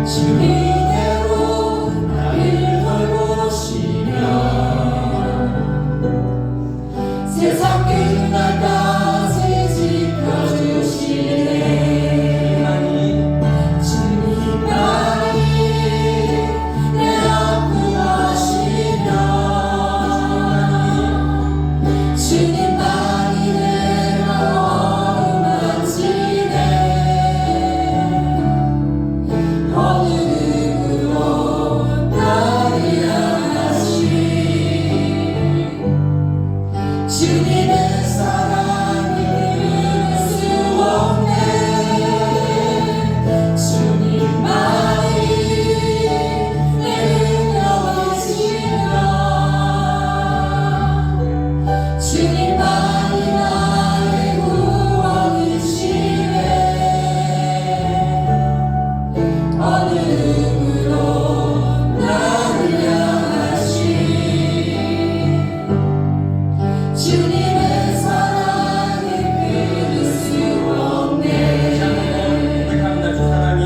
주님께로 나를 돌보시며 세상 끝날까지 지켜주시네. 주님만이 내 앞 구하시며 주님만이 내 맘 어루만지네. 어느 누구도 나를 향하시 주님의 사랑을 끊을 수 없네. 주님만이 내 능력이시며 주님만이 나의 구원이시네. 어느 누구도 나를 향하시 주님의 사랑을 끊을 수 없네. 고백합니다. 주 사랑이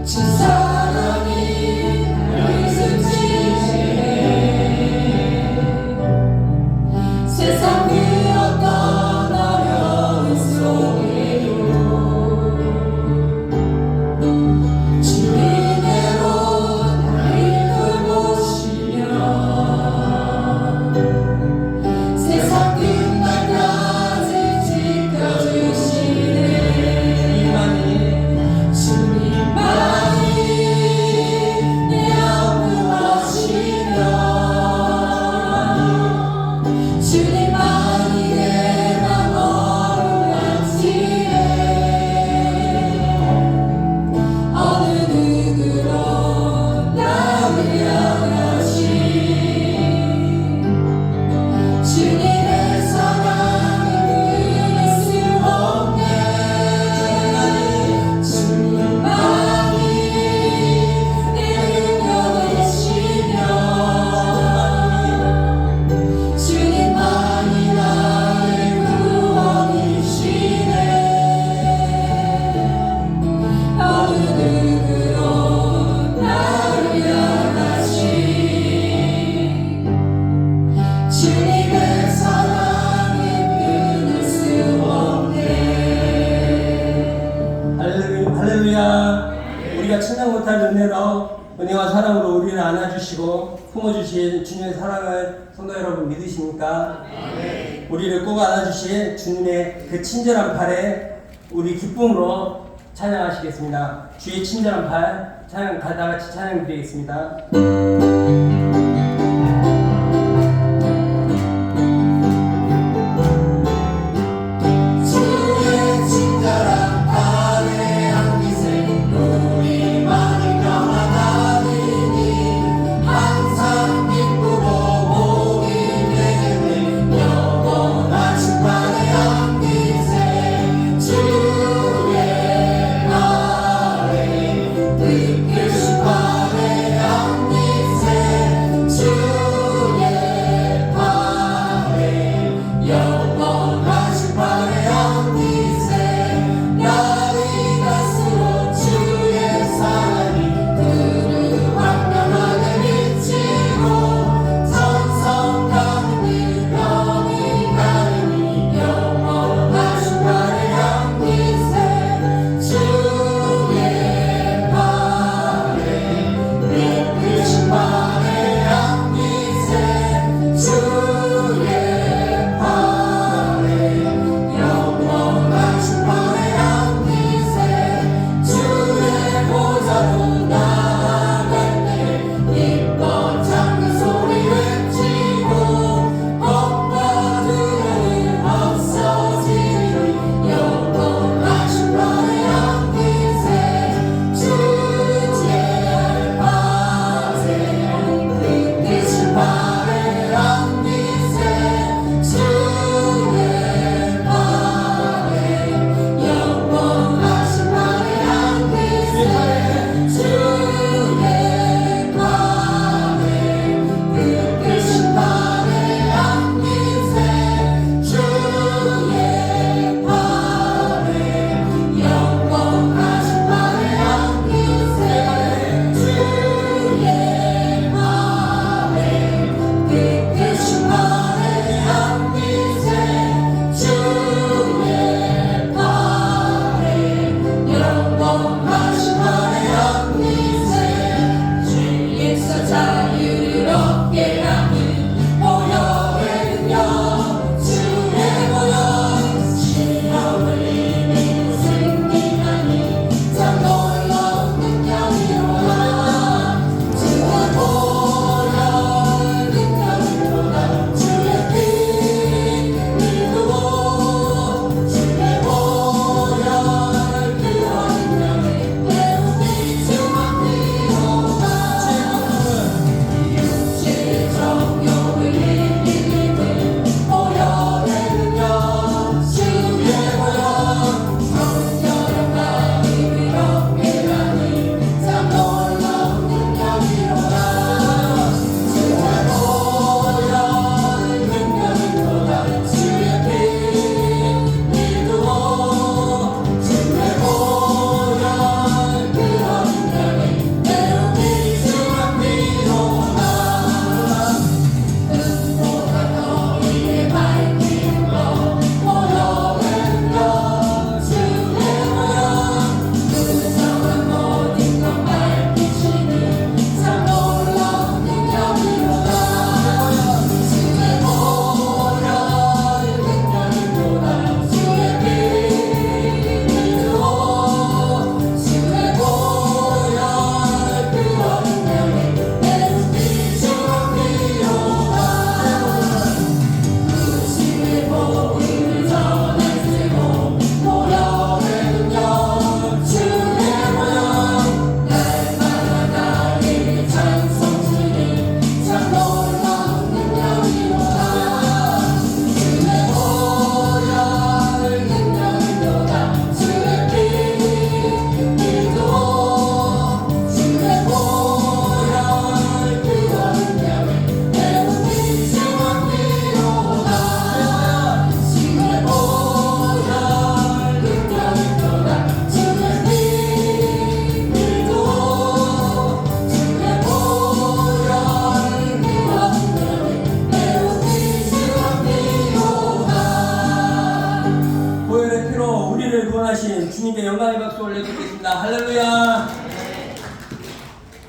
주 사랑이 나를 숨지시네. 세상 그 어떤 어려움 속에도 주님께로 나를 돌보시며 세상 끝날까지 지켜주시네. 주님만이 내 앞 구하시며 주님만이 내 맘 어루만지네. 어느 누구도 나를 향하시 주님의 사랑을 끊을 수 없네. 주님만이 내 능력이시며 주님만이 나의 구원이시네. 어느 누구도 나를 향하시 주님의 사랑을 끊을 수 없네. 할렐루야. 우리가 찬양 못할 은혜로 은혜와 사랑으로 우리를 안아주시고 품어주신 주님의 사랑을 성도 여러분 믿으십니까? 우리를 꼭 안아주신 주님의 그 친절한 팔에 우리 기쁨으로 찬양하시겠습니다. 주의 친절한 팔 찬양 다 같이 찬양 드리겠습니다. 주의 친절한 팔에 안기세 우리만을 평안하리니 항상 기쁘고 복이 되겠네. 영원한 축복에 안기세 주의 팔에 뜻깊은 팔에 안기세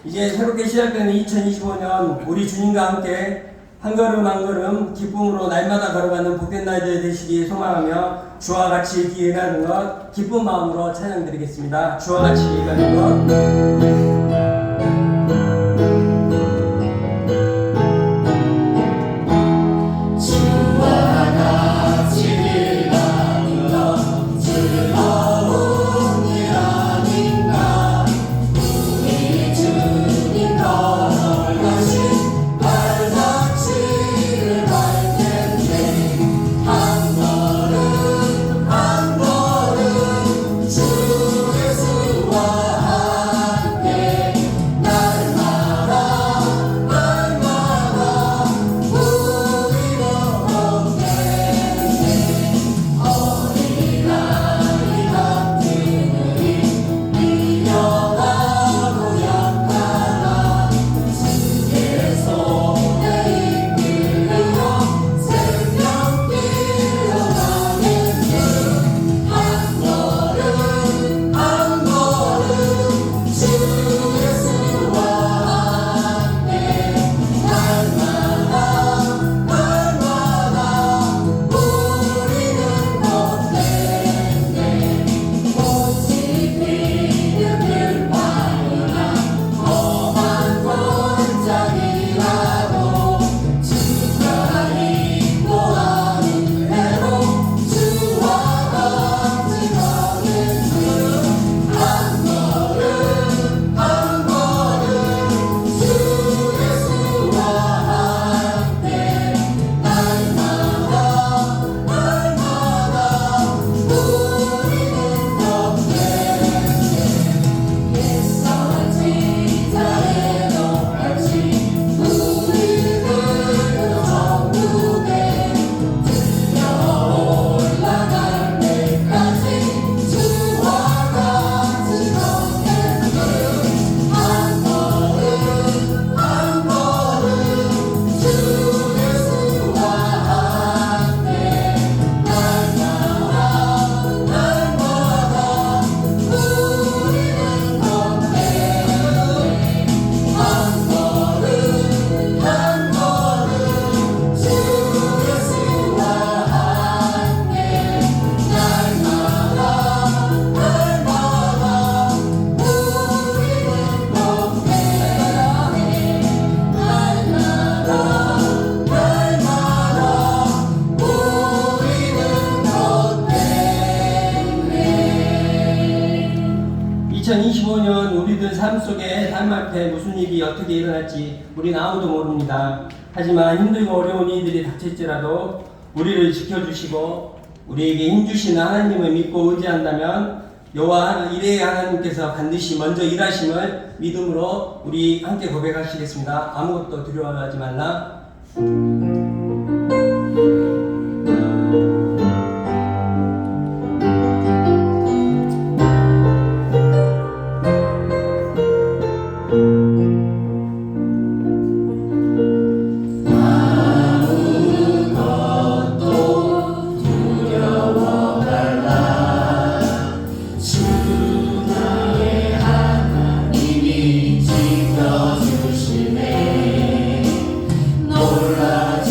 이제 새롭게 시작되는 2025년 우리 주님과 함께 한 걸음 한 걸음 기쁨으로 날마다 걸어가는 복된 날들 되시기 소망하며 주와 같이 기회하는 것 기쁜 마음으로 찬양드리겠습니다. 주와 같이 기회하는 것 우리들 삶 속에 삶 앞에 무슨 일이 어떻게 일어날지 우리는 아무도 모릅니다. 하지만 힘들고 어려운 일들이 닥칠지라도 우리를 지켜주시고 우리에게 힘주시는 하나님을 믿고 의지한다면 여호와 이레의 하나님께서 반드시 먼저 일하심을 믿음으로 우리 함께 고백하시겠습니다. 아무것도 두려워하지 말라. 놀라지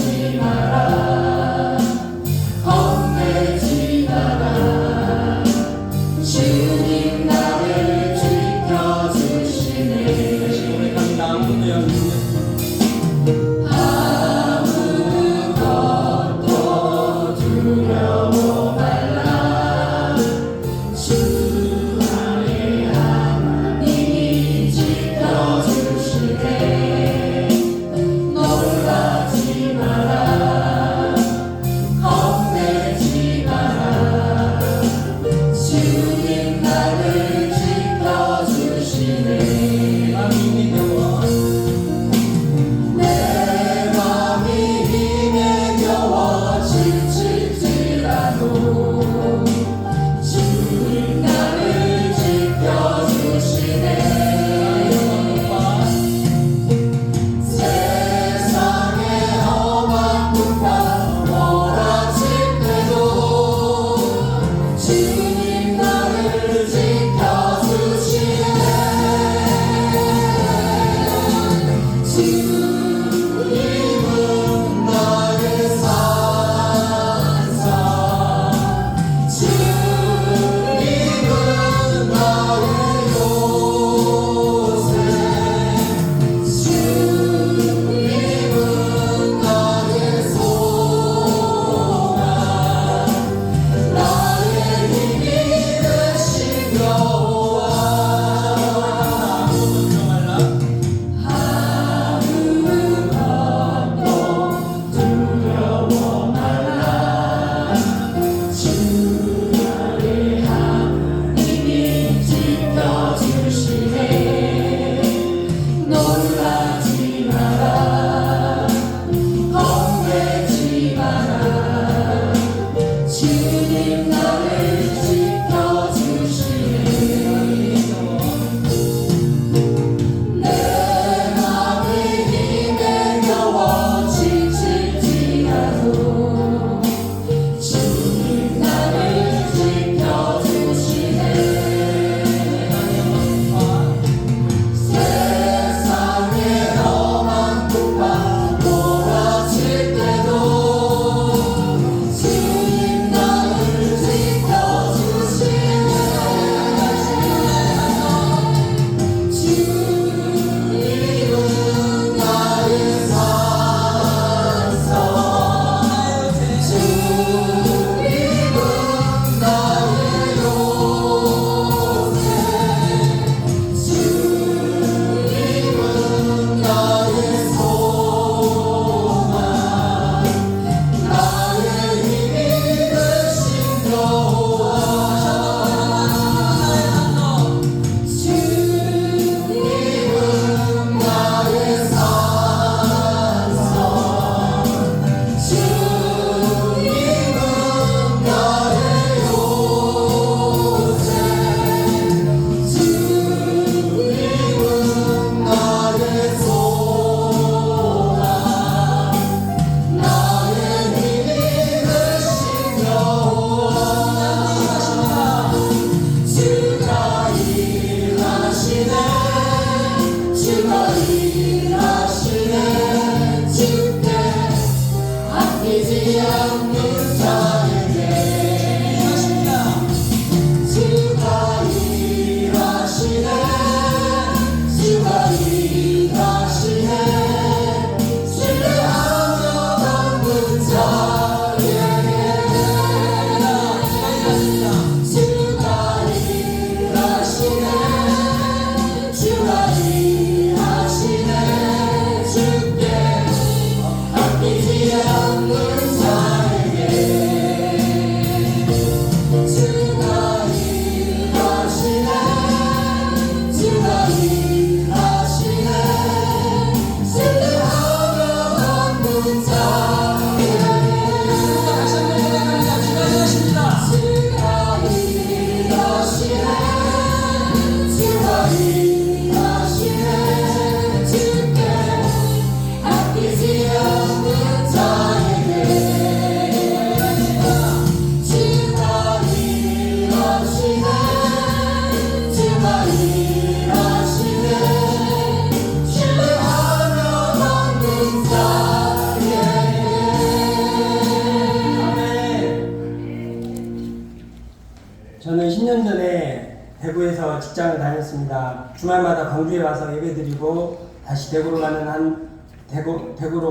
다녔습니다. 주말마다 광주에 와서 예배드리고 다시 대구로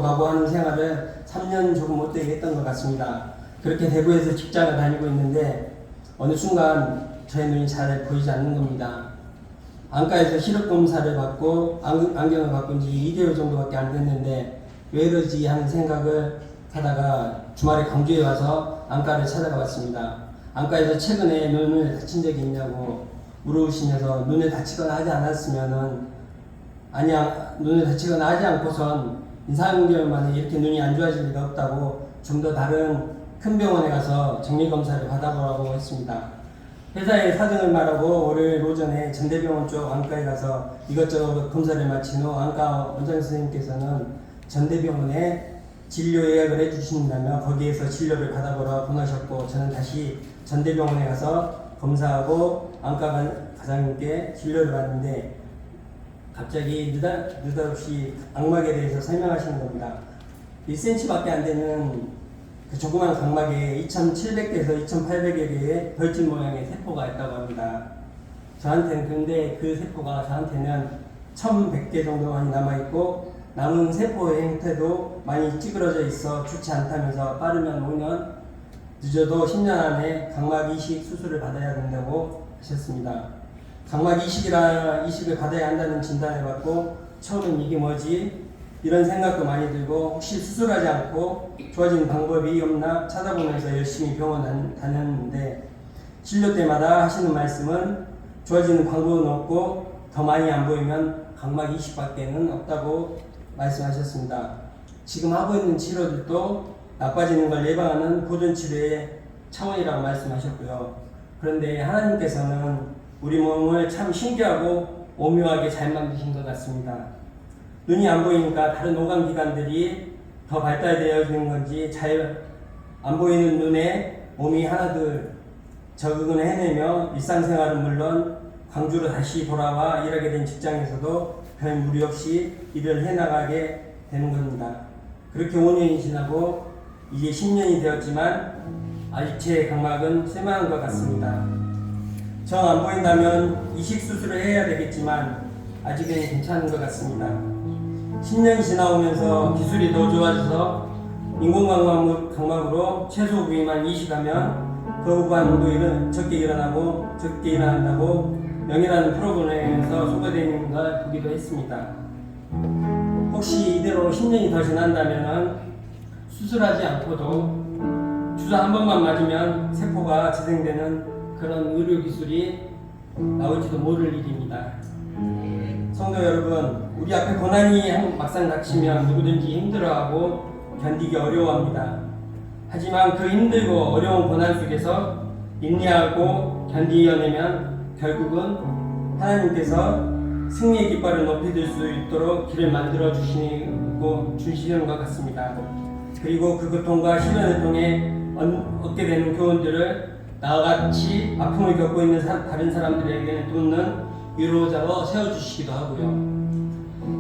가고 하는 생활을 3년 조금 못되게 했던 것 같습니다. 그렇게 대구에서 직장을 다니고 있는데 어느 순간 저의 눈이 잘 보이지 않는 겁니다. 안과에서 시력 검사를 받고 안경을 바꾼 지 2개월 정도밖에 안 됐는데 왜 이러지 하는 생각을 하다가 주말에 광주에 와서 안과를 찾아가 봤습니다. 안과에서 최근에 눈을 다친 적이 있냐고 물으시면서 눈을 다치거나 하지 않았으면은 아니야, 눈을 다치거나 하지 않고선 인사경절 만에 이렇게 눈이 안 좋아질 리가 없다고 좀 더 다른 큰 병원에 가서 정밀검사를 받아보라고 했습니다. 회사에 사정을 말하고 월요일 오전에 전대병원 쪽 안과에 가서 이것저것 검사를 마친 후 안과 원장 선생님께서는 전대병원에 진료 예약을 해주신다며 거기에서 진료를 받아보라고 권하셨고 저는 다시 전대병원에 가서 검사하고 안과 과장님께 진료를 받는데 갑자기 느닷없이 각막에 대해서 설명하시는 겁니다. 1cm밖에 안 되는 그 조그만 각막에 2700개에서 2800여 개의 벌집 모양의 세포가 있다고 합니다. 저한테는 근데 그 세포가 저한테는 1100개 정도만 남아있고 남은 세포의 형태도 많이 찌그러져 있어 좋지 않다면서 빠르면 5년 늦어도 10년 안에 각막 이식 수술을 받아야 된다고 하셨습니다. 각막 이식을 받아야 한다는 진단을 받고 처음엔 이게 뭐지? 이런 생각도 많이 들고 혹시 수술하지 않고 좋아지는 방법이 없나 찾아보면서 열심히 병원 다녔는데 진료 때마다 하시는 말씀은 좋아지는 방법은 없고 더 많이 안 보이면 각막 이식밖에는 없다고 말씀하셨습니다. 지금 하고 있는 치료들도 나빠지는 걸 예방하는 보존치료의 차원이라고 말씀하셨고요. 그런데 하나님께서는 우리 몸을 참 신기하고 오묘하게 잘 만드신 것 같습니다. 눈이 안 보이니까 다른 오감기관들이 더 발달되어 있는 건지 잘 안 보이는 눈에 몸이 하나둘 적응을 해내며 일상생활은 물론 광주로 다시 돌아와 일하게 된 직장에서도 별 무리 없이 일을 해나가게 되는 겁니다. 그렇게 5년이 지나고 이제 10년이 되었지만 아직 제 각막은 쓸만한 것 같습니다. 정 안 보인다면 이식 수술을 해야 되겠지만 아직은 괜찮은 것 같습니다. 10년이 지나오면서 기술이 더 좋아져서 인공각막으로 최소 부위만 이식하면 거부반응도 적게 일어난다고 명예라는 프로그램에서 소개되는 걸 보기도 했습니다. 혹시 이대로 10년이 더 지난다면 수술하지 않고도 주사 한 번만 맞으면 세포가 재생되는 그런 의료기술이 나올지도 모를 일입니다. 성도 여러분, 우리 앞에 고난이 막상 닥치면 누구든지 힘들어하고 견디기 어려워합니다. 하지만 그 힘들고 어려운 고난 속에서 인내하고 견디어내면 결국은 하나님께서 승리의 깃발을 높이 들 수 있도록 길을 만들어 주시는 것 같습니다. 그리고 그 고통과 시련을 통해 얻게 되는 교훈들을 나와 같이 아픔을 겪고 있는 다른 사람들에게 돕는 위로자로 세워주시기도 하고요.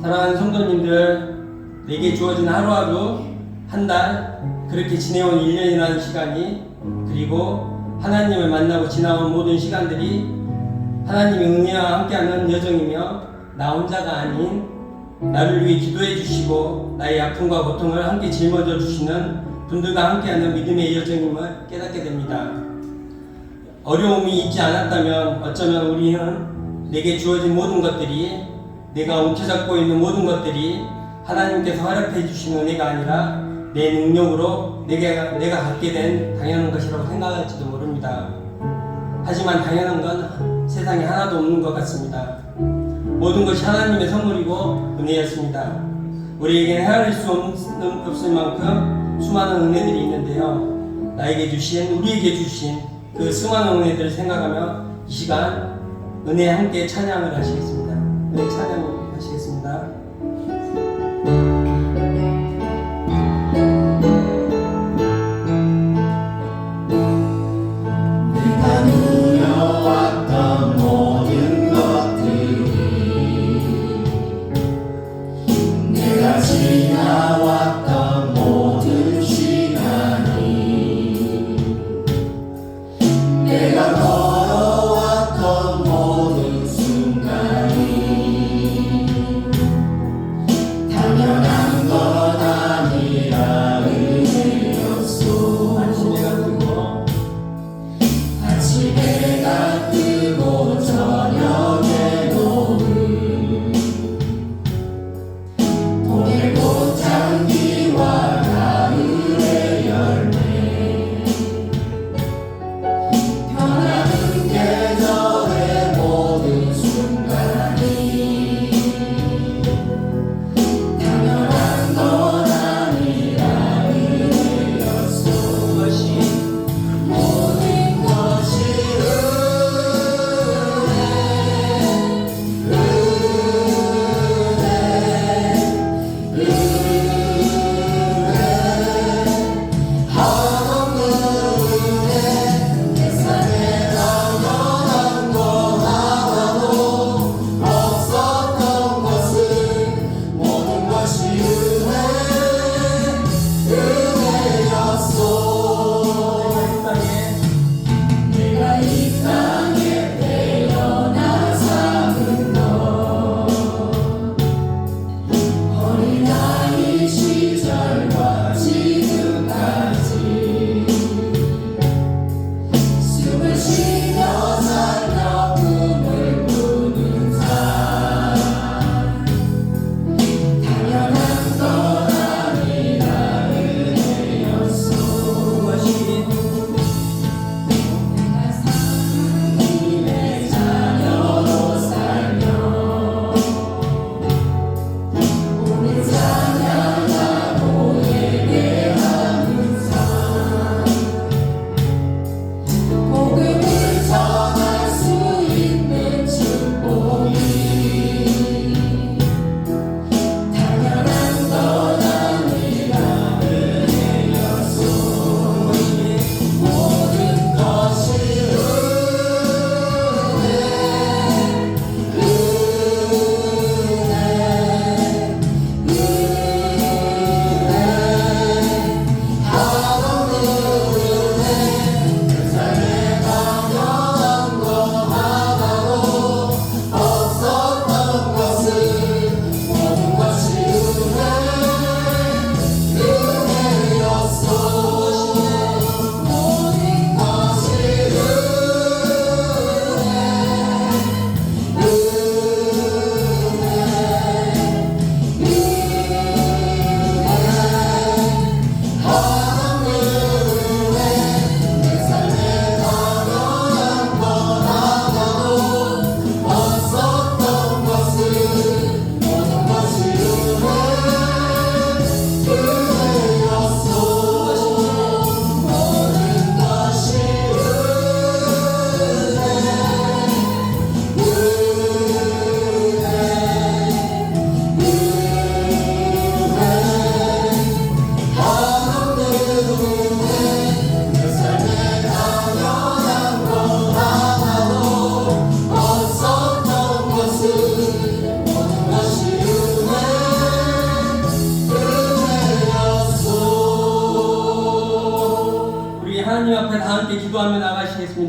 사랑하는 성도님들, 내게 주어진 하루하루, 한 달, 그렇게 지내온 1년이라는 시간이, 그리고 하나님을 만나고 지나온 모든 시간들이 하나님의 은혜와 함께하는 여정이며 나 혼자가 아닌 나를 위해 기도해 주시고 나의 아픔과 고통을 함께 짊어져 주시는 분들과 함께하는 믿음의 여정임을 깨닫게 됩니다. 어려움이 있지 않았다면 어쩌면 우리는 내게 주어진 모든 것들이, 내가 움켜잡고 있는 모든 것들이 하나님께서 허락해 주신 은혜가 아니라 내 능력으로 내가 갖게 된 당연한 것이라고 생각할지도 모릅니다. 하지만 당연한 건 세상에 하나도 없는 것 같습니다. 모든 것이 하나님의 선물이고 은혜였습니다. 우리에게는 헤아릴 수 없을 만큼 수많은 은혜들이 있는데요. 우리에게 주신 그 수많은 은혜들을 생각하며 이 시간 은혜에 함께 찬양을 하시겠습니다. 네, 찬양을 하시겠습니다. 내가 누려왔던 모든 것들이, 내가 지나왔던 모든 시간이, 내가 걸어왔던 모든 순간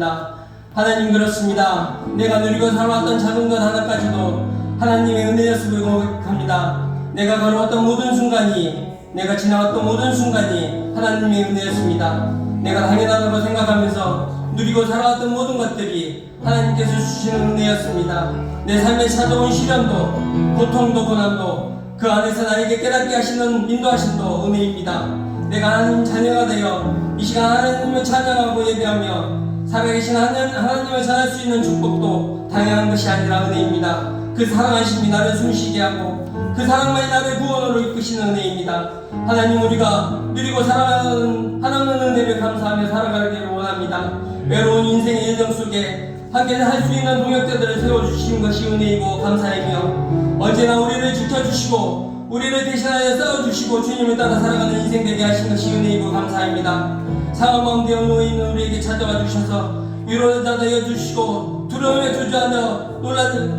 있습니다. 하나님 그렇습니다. 내가 누리고 살아왔던 작은 것 하나까지도 하나님의 은혜였음을 고백합니다. 내가 걸어왔던 모든 순간이, 내가 지나왔던 모든 순간이 하나님의 은혜였습니다. 내가 당연하다고 생각하면서 누리고 살아왔던 모든 것들이 하나님께서 주시는 은혜였습니다. 내 삶에 찾아온 시련도, 고통도, 고난도 그 안에서 나에게 깨닫게 하시는 인도하심도 은혜입니다. 내가 하나님 자녀가 되어 이 시간 하나님을 찬양하고 예배하며 살아계신 하나님을 전할 수 있는 축복도 당연한 것이 아니라 은혜입니다. 그 사랑하심이 나를 숨쉬게 하고 그 사랑만이 나를 구원으로 이끄시는 은혜입니다. 하나님, 우리가 누리고 살아가는 하나님의 은혜를 감사하며 살아가기를 원합니다. 외로운 인생의 예정 속에 함께 할 수 있는 동역자들을 세워주신 것이 은혜이고 감사이며, 언제나 우리를 지켜주시고 우리를 대신하여 싸워주시고 주님을 따라 살아가는 인생 되게 하신 것이 은혜이고 감사합니다. 상한 마음 되어 누워있는 우리에게 찾아와 주셔서 위로자 되어 주시고 두려움에 주저하며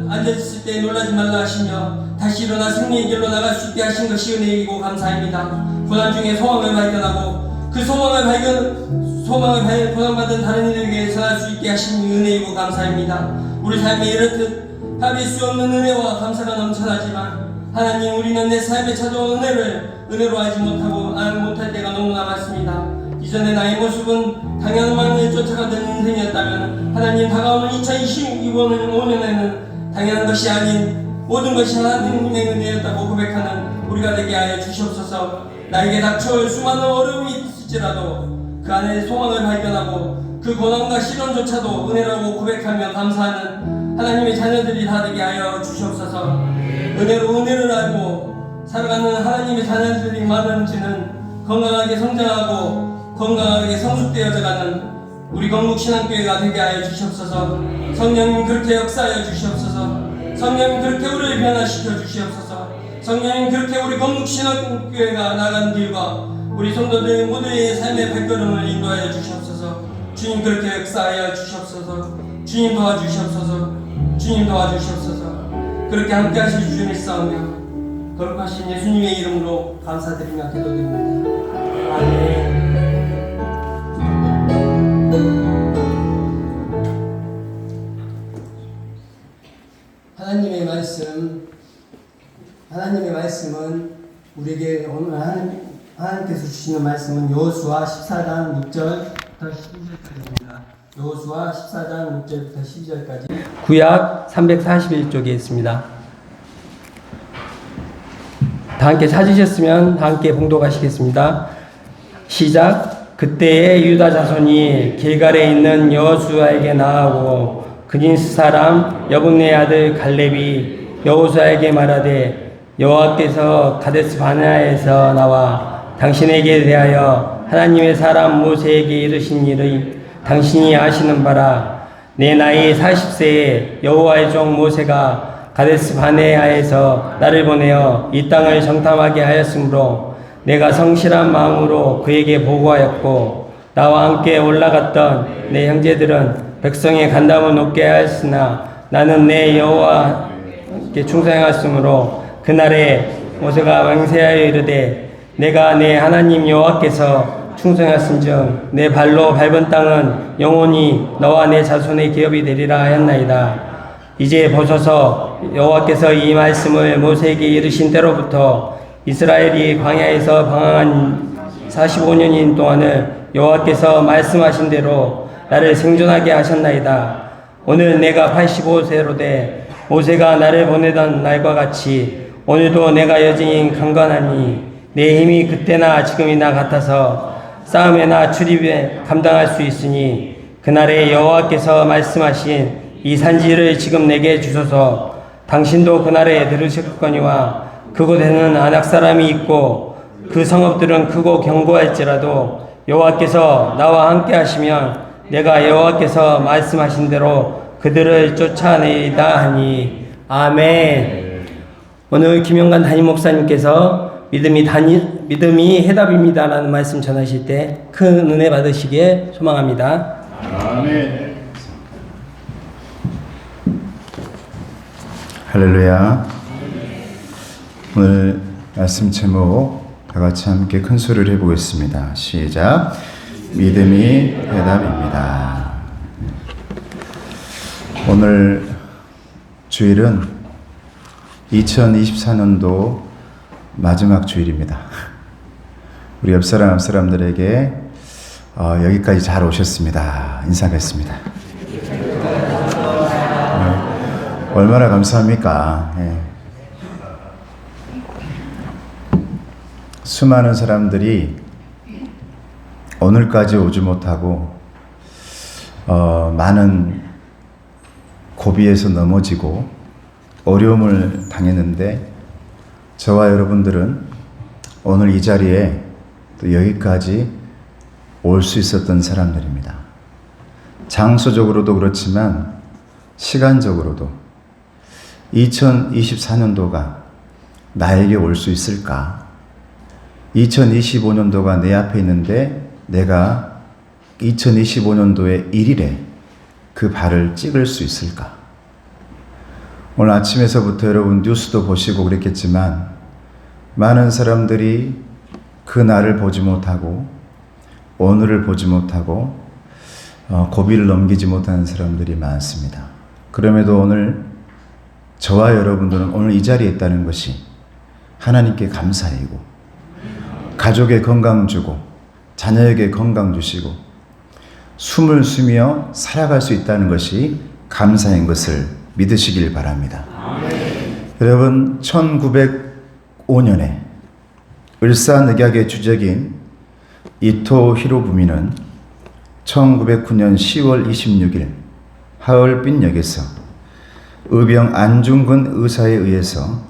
앉아있을 때 놀라지 말라 하시며 다시 일어나 승리의 길로 나갈 수 있게 하신 것이 은혜이고 감사합니다. 고난 중에 소망을 발견하고 그 소망을 고난받은 다른 이들에게 전할 수 있게 하신 은혜이고 감사합니다. 우리 삶에 이렇듯 헤아릴 수 없는 은혜와 감사가 넘쳐나지만 하나님, 우리는 내 삶에 찾아온 은혜를 은혜로 알지 못할 때가 너무나 많습니다. 이전에 나의 모습은 당연만을 쫓아가던 인생이었다면 하나님, 다가오는 2025년에는 당연한 것이 아닌 모든 것이 하나님의 은혜였다고 고백하는 우리가 되게 하여 주시옵소서. 나에게 닥쳐올 수많은 어려움이 있을지라도 그 안에 소망을 발견하고 그 고난과 시련조차도 은혜라고 고백하며 감사하는 하나님의 자녀들이 다 되게 하여 주시옵소서. 은혜로 은혜를 알고 살아가는 하나님의 자녀들이 많은지는 건강하게 성장하고 건강하게 성숙되어져가는 우리 건국신앙교회가 되게 하여 주시옵소서. 성령님 그렇게 역사하여 주시옵소서. 성령님 그렇게 우리를 변화시켜 주시옵소서. 성령님 그렇게 우리 건국신앙교회가 나가는 길과 우리 성도들 모두의 삶의 발걸음을 인도하여 주시옵소서. 주님 그렇게 역사하여 주시옵소서. 주님 도와주시옵소서. 주님 도와주시옵소서. 그렇게 함께 하실 주님을 싸우며 거룩하신 예수님의 이름으로 감사드리며 기도드립니다. 아멘. 하나님의 말씀은 우리에게 오늘 하나님께서 주시는 말씀은 여호수아 14장 6절부터 12절까지입니다. 여호수아 14장 6절부터 12절까지 구약 341쪽에 있습니다. 다 함께 찾으셨으면 다 함께 봉독하시겠습니다. 시작. 그때에 유다 자손이 길갈에 있는 여호수아에게 나아오고 그니스 사람 여분네 아들 갈렙이 여호수아에게 말하되 여호와께서 가데스 바네아에서 나와 당신에게 대하여 하나님의 사람 모세에게 이르신 일의 당신이 아시는 바라. 내 나이 40세에 여호와의 종 모세가 가데스 바네아에서 나를 보내어 이 땅을 정탐하게 하였으므로 내가 성실한 마음으로 그에게 보고하였고 나와 함께 올라갔던 내 형제들은 백성의 간담을 높게 하였으나 나는 내 여호와께 충성하였으므로 그날에 모세가 맹세하여 이르되 내가 내 하나님 여호와께서 충성하였은즉 내 발로 밟은 땅은 영원히 너와 내 자손의 기업이 되리라 하였나이다. 이제 보소서, 여호와께서 이 말씀을 모세에게 이르신 때로부터 이스라엘이 광야에서 방황한 45년인 동안을 여호와께서 말씀하신 대로 나를 생존하게 하셨나이다. 오늘 내가 85세로 돼 모세가 나를 보내던 날과 같이 오늘도 내가 여전히 강건하니 내 힘이 그때나 지금이나 같아서 싸움에나 출입에 감당할 수 있으니 그날에 여호와께서 말씀하신 이 산지를 지금 내게 주소서. 당신도 그날에 들으셨거니와 그곳에는 아낙 사람이 있고 그 성읍들은 크고 견고할지라도 여호와께서 나와 함께 하시면 내가 여호와께서 말씀하신 대로 그들을 쫓아내리다 하니. 아멘. 오늘 김영관 담임 목사님께서 믿음이 해답입니다라는 말씀 전하실 때 큰 은혜 받으시기에 소망합니다. 아멘. 할렐루야. 오늘 말씀 제목 다 같이 함께 큰 소리를 해보겠습니다. 시작. 믿음이 해답입니다. 오늘 주일은 2024년도 마지막 주일입니다. 우리 옆 사람들에게 여기까지 잘 오셨습니다. 인사하겠습니다. 얼마나 감사합니까? 수많은 사람들이 오늘까지 오지 못하고 많은 고비에서 넘어지고 어려움을 당했는데 저와 여러분들은 오늘 이 자리에 또 여기까지 올 수 있었던 사람들입니다. 장소적으로도 그렇지만 시간적으로도 2024년도가 나에게 올 수 있을까? 2025년도가 내 앞에 있는데 내가 2025년도의 1일에 그 발을 찍을 수 있을까? 오늘 아침에서부터 여러분 뉴스도 보시고 그랬겠지만 많은 사람들이 그 날을 보지 못하고 오늘을 보지 못하고 고비를 넘기지 못하는 사람들이 많습니다. 그럼에도 오늘 저와 여러분들은 오늘 이 자리에 있다는 것이 하나님께 감사이고 가족에 건강 주고 자녀에게 건강 주시고 숨을 쉬며 살아갈 수 있다는 것이 감사인 것을 믿으시길 바랍니다. 여러분 1905년에 을사늑약의 주적인 이토 히로부미는 1909년 10월 26일 하얼빈역에서 의병 안중근 의사에 의해서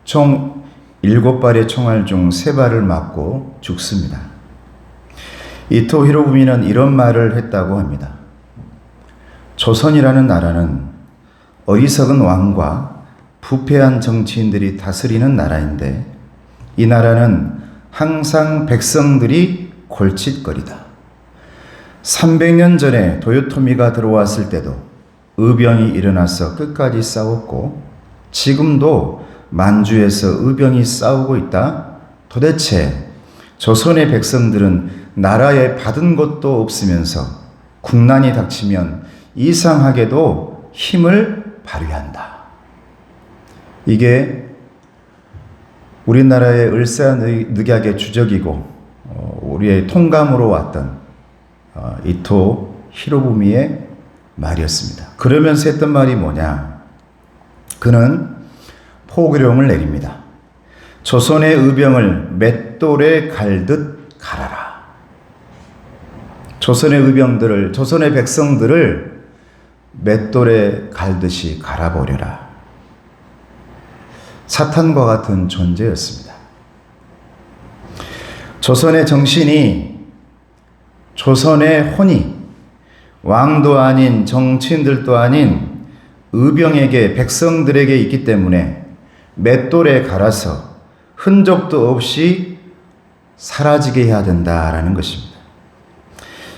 총 7발의 총알 중 3발을 맞고 죽습니다. 이토 히로부미는 이런 말을 했다고 합니다. 조선이라는 나라는 어리석은 왕과 부패한 정치인들이 다스리는 나라인데 이 나라는 항상 백성들이 골칫거리다. 300년 전에 도요토미가 들어왔을 때도 의병이 일어나서 끝까지 싸웠고 지금도 만주에서 의병이 싸우고 있다. 도대체 조선의 백성들은 나라에 받은 것도 없으면서 국난이 닥치면 이상하게도 힘을 발휘한다. 이게 우리나라의 을사늑약의 주적이고 우리의 통감으로 왔던 이토 히로부미의 말이었습니다. 그러면서 했던 말이 뭐냐? 그는 포교령을 내립니다. 조선의 의병을 맷돌에 갈듯 갈아라. 조선의 의병들을, 조선의 백성들을 맷돌에 갈듯이 갈아버려라. 사탄과 같은 존재였습니다. 조선의 정신이, 조선의 혼이 왕도 아닌 정치인들도 아닌 의병에게, 백성들에게 있기 때문에 맷돌에 갈아서 흔적도 없이 사라지게 해야 된다라는 것입니다.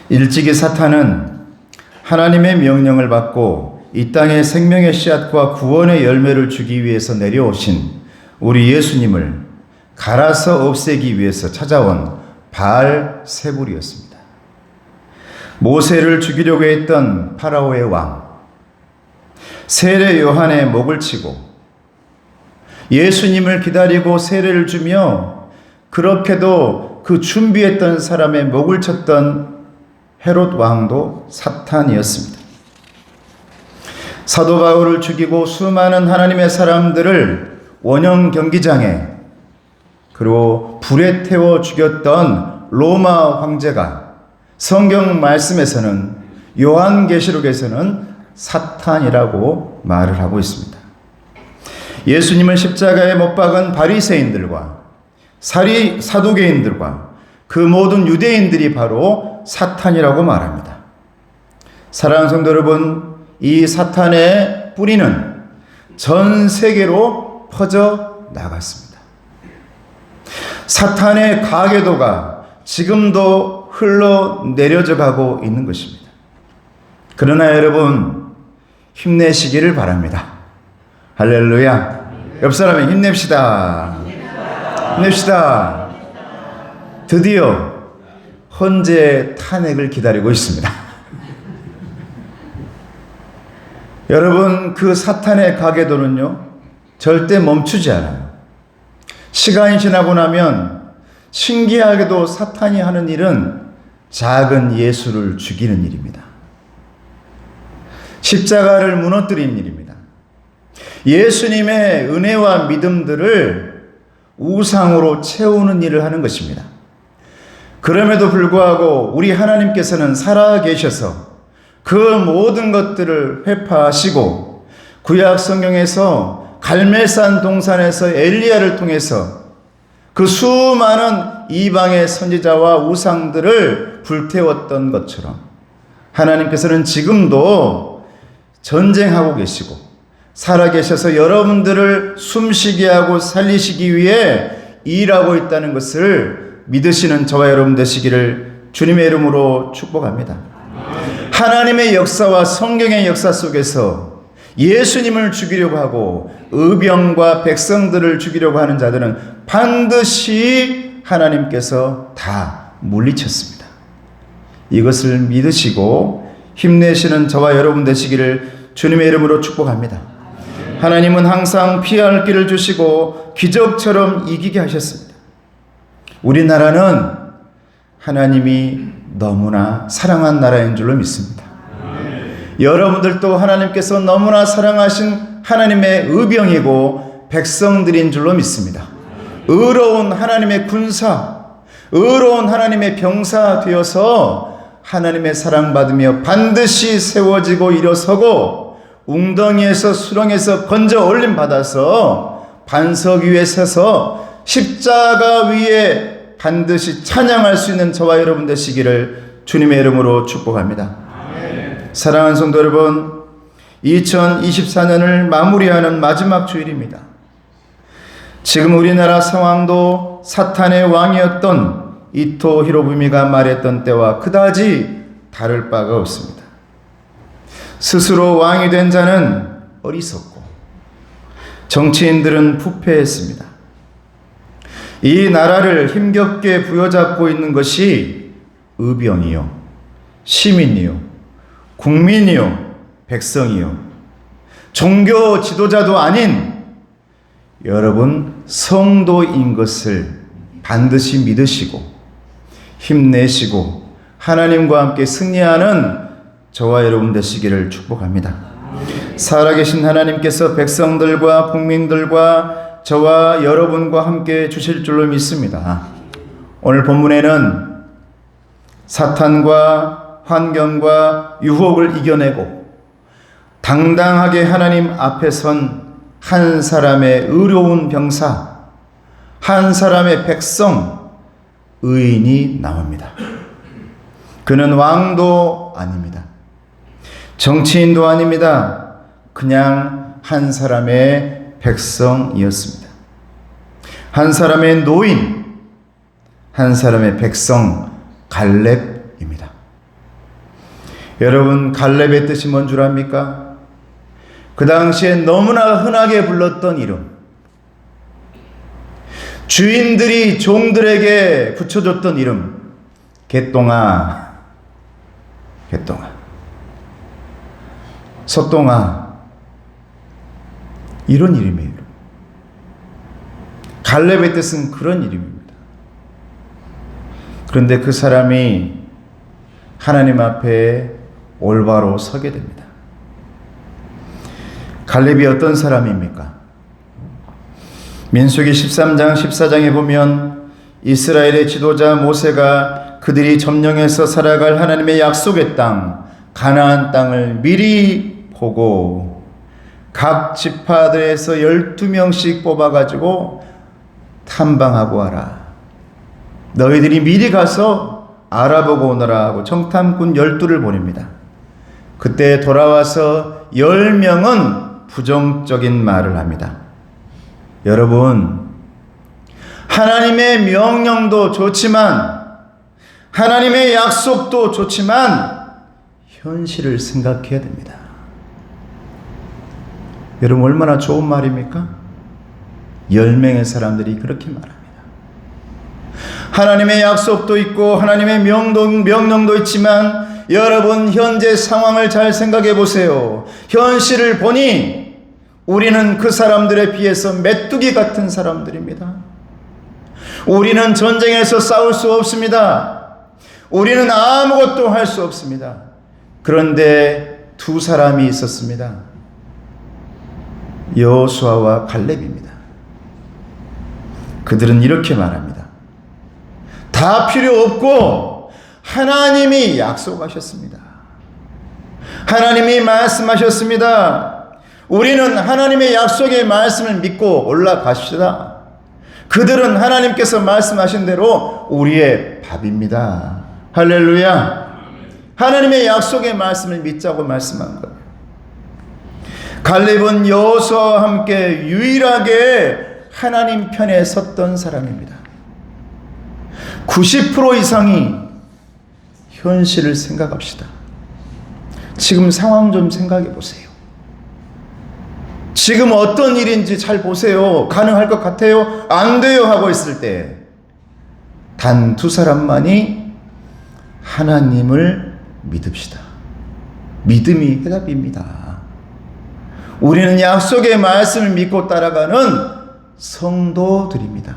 일찍이 사탄은 하나님의 명령을 받고 이 땅에 생명의 씨앗과 구원의 열매를 주기 위해서 내려오신 우리 예수님을 갈아서 없애기 위해서 찾아온 바알세불이었습니다. 모세를 죽이려고 했던 파라오의 왕, 세례 요한의 목을 치고 예수님을 기다리고 세례를 주며 그렇게도 그 준비했던 사람의 목을 쳤던 헤롯 왕도 사탄이었습니다. 사도 바울을 죽이고 수많은 하나님의 사람들을 원형 경기장에 그리고 불에 태워 죽였던 로마 황제가 성경 말씀에서는, 요한계시록에서는 사탄이라고 말을 하고 있습니다. 예수님을 십자가에 못 박은 바리새인들과 사두개인들과 그 모든 유대인들이 바로 사탄이라고 말합니다. 사랑하는 성도 여러분, 이 사탄의 뿌리는 전 세계로 퍼져 나갔습니다. 사탄의 가계도가 지금도 흘러내려져 가고 있는 것입니다. 그러나 여러분, 힘내시기를 바랍니다. 할렐루야. 옆 사람에 힘냅시다. 힘냅시다. 드디어 헌재 탄핵을 기다리고 있습니다. 여러분, 그 사탄의 가계도는요, 절대 멈추지 않아요. 시간이 지나고 나면 신기하게도 사탄이 하는 일은 작은 예수를 죽이는 일입니다. 십자가를 무너뜨리는 일입니다. 예수님의 은혜와 믿음들을 우상으로 채우는 일을 하는 것입니다. 그럼에도 불구하고 우리 하나님께서는 살아계셔서 그 모든 것들을 회파하시고 구약 성경에서 갈멜산 동산에서 엘리야를 통해서 그 수많은 이방의 선지자와 우상들을 불태웠던 것처럼 하나님께서는 지금도 전쟁하고 계시고 살아계셔서 여러분들을 숨쉬게 하고 살리시기 위해 일하고 있다는 것을 믿으시는 저와 여러분 되시기를 주님의 이름으로 축복합니다. 하나님의 역사와 성경의 역사 속에서 예수님을 죽이려고 하고 의병과 백성들을 죽이려고 하는 자들은 반드시 하나님께서 다 물리쳤습니다. 이것을 믿으시고 힘내시는 저와 여러분 되시기를 주님의 이름으로 축복합니다. 하나님은 항상 피할 길을 주시고 기적처럼 이기게 하셨습니다. 우리나라는 하나님이 너무나 사랑한 나라인 줄로 믿습니다. 여러분들도 하나님께서 너무나 사랑하신 하나님의 의병이고 백성들인 줄로 믿습니다. 의로운 하나님의 군사, 의로운 하나님의 병사 되어서 하나님의 사랑받으며 반드시 세워지고 일어서고 웅덩이에서 수렁에서 건져 올림 받아서 반석 위에 서서 십자가 위에 반드시 찬양할 수 있는 저와 여러분 되시기를 주님의 이름으로 축복합니다. 사랑하는 성도 여러분, 2024년을 마무리하는 마지막 주일입니다. 지금 우리나라 상황도 사탄의 왕이었던 이토 히로부미가 말했던 때와 그다지 다를 바가 없습니다. 스스로 왕이 된 자는 어리석고 정치인들은 부패했습니다. 이 나라를 힘겹게 부여잡고 있는 것이 의병이요, 시민이요, 국민이요, 백성이요, 종교 지도자도 아닌 여러분 성도인 것을 반드시 믿으시고 힘내시고 하나님과 함께 승리하는 저와 여러분 되시기를 축복합니다. 살아계신 하나님께서 백성들과 국민들과 저와 여러분과 함께 주실 줄로 믿습니다. 오늘 본문에는 사탄과 환경과 유혹을 이겨내고 당당하게 하나님 앞에 선 한 사람의 의로운 병사, 한 사람의 백성, 의인이 나옵니다. 그는 왕도 아닙니다. 정치인도 아닙니다. 그냥 한 사람의 백성이었습니다. 한 사람의 노인, 한 사람의 백성, 갈렙입니다. 여러분, 갈렙의 뜻이 뭔 줄 압니까? 그 당시에 너무나 흔하게 불렀던 이름, 주인들이 종들에게 붙여줬던 이름, 개똥아, 개똥아, 소똥아, 이런 이름이에요. 갈렙의 뜻은 그런 이름입니다. 그런데 그 사람이 하나님 앞에 올바로 서게 됩니다. 갈렙이 어떤 사람입니까? 민수기 13장 14장에 보면 이스라엘의 지도자 모세가 그들이 점령해서 살아갈 하나님의 약속의 땅 가나안 땅을 미리 보고 각 지파들에서 12명씩 뽑아가지고 탐방하고 와라. 너희들이 미리 가서 알아보고 오너라 하고 정탐꾼 12를 보냅니다. 그때 돌아와서 10명은 부정적인 말을 합니다. 여러분, 하나님의 명령도 좋지만 하나님의 약속도 좋지만 현실을 생각해야 됩니다. 여러분, 얼마나 좋은 말입니까? 10명의 사람들이 그렇게 말합니다. 하나님의 약속도 있고 하나님의 명령도 있지만 여러분 현재 상황을 잘 생각해 보세요. 현실을 보니 우리는 그 사람들에 비해서 메뚜기 같은 사람들입니다. 우리는 전쟁에서 싸울 수 없습니다. 우리는 아무것도 할 수 없습니다. 그런데 두 사람이 있었습니다. 여호수아와 갈렙입니다. 그들은 이렇게 말합니다. 다 필요 없고 하나님이 약속하셨습니다. 하나님이 말씀하셨습니다. 우리는 하나님의 약속의 말씀을 믿고 올라가시다. 그들은 하나님께서 말씀하신 대로 우리의 밥입니다. 할렐루야. 하나님의 약속의 말씀을 믿자고 말씀한 거예요. 갈렙은 여호수아와 함께 유일하게 하나님 편에 섰던 사람입니다. 90% 이상이 현실을 생각합시다. 지금 상황 좀 생각해 보세요. 지금 어떤 일인지 잘 보세요. 가능할 것 같아요? 안 돼요 하고 있을 때 단 두 사람만이 하나님을 믿읍시다. 믿음이 해답입니다. 우리는 약속의 말씀을 믿고 따라가는 성도들입니다.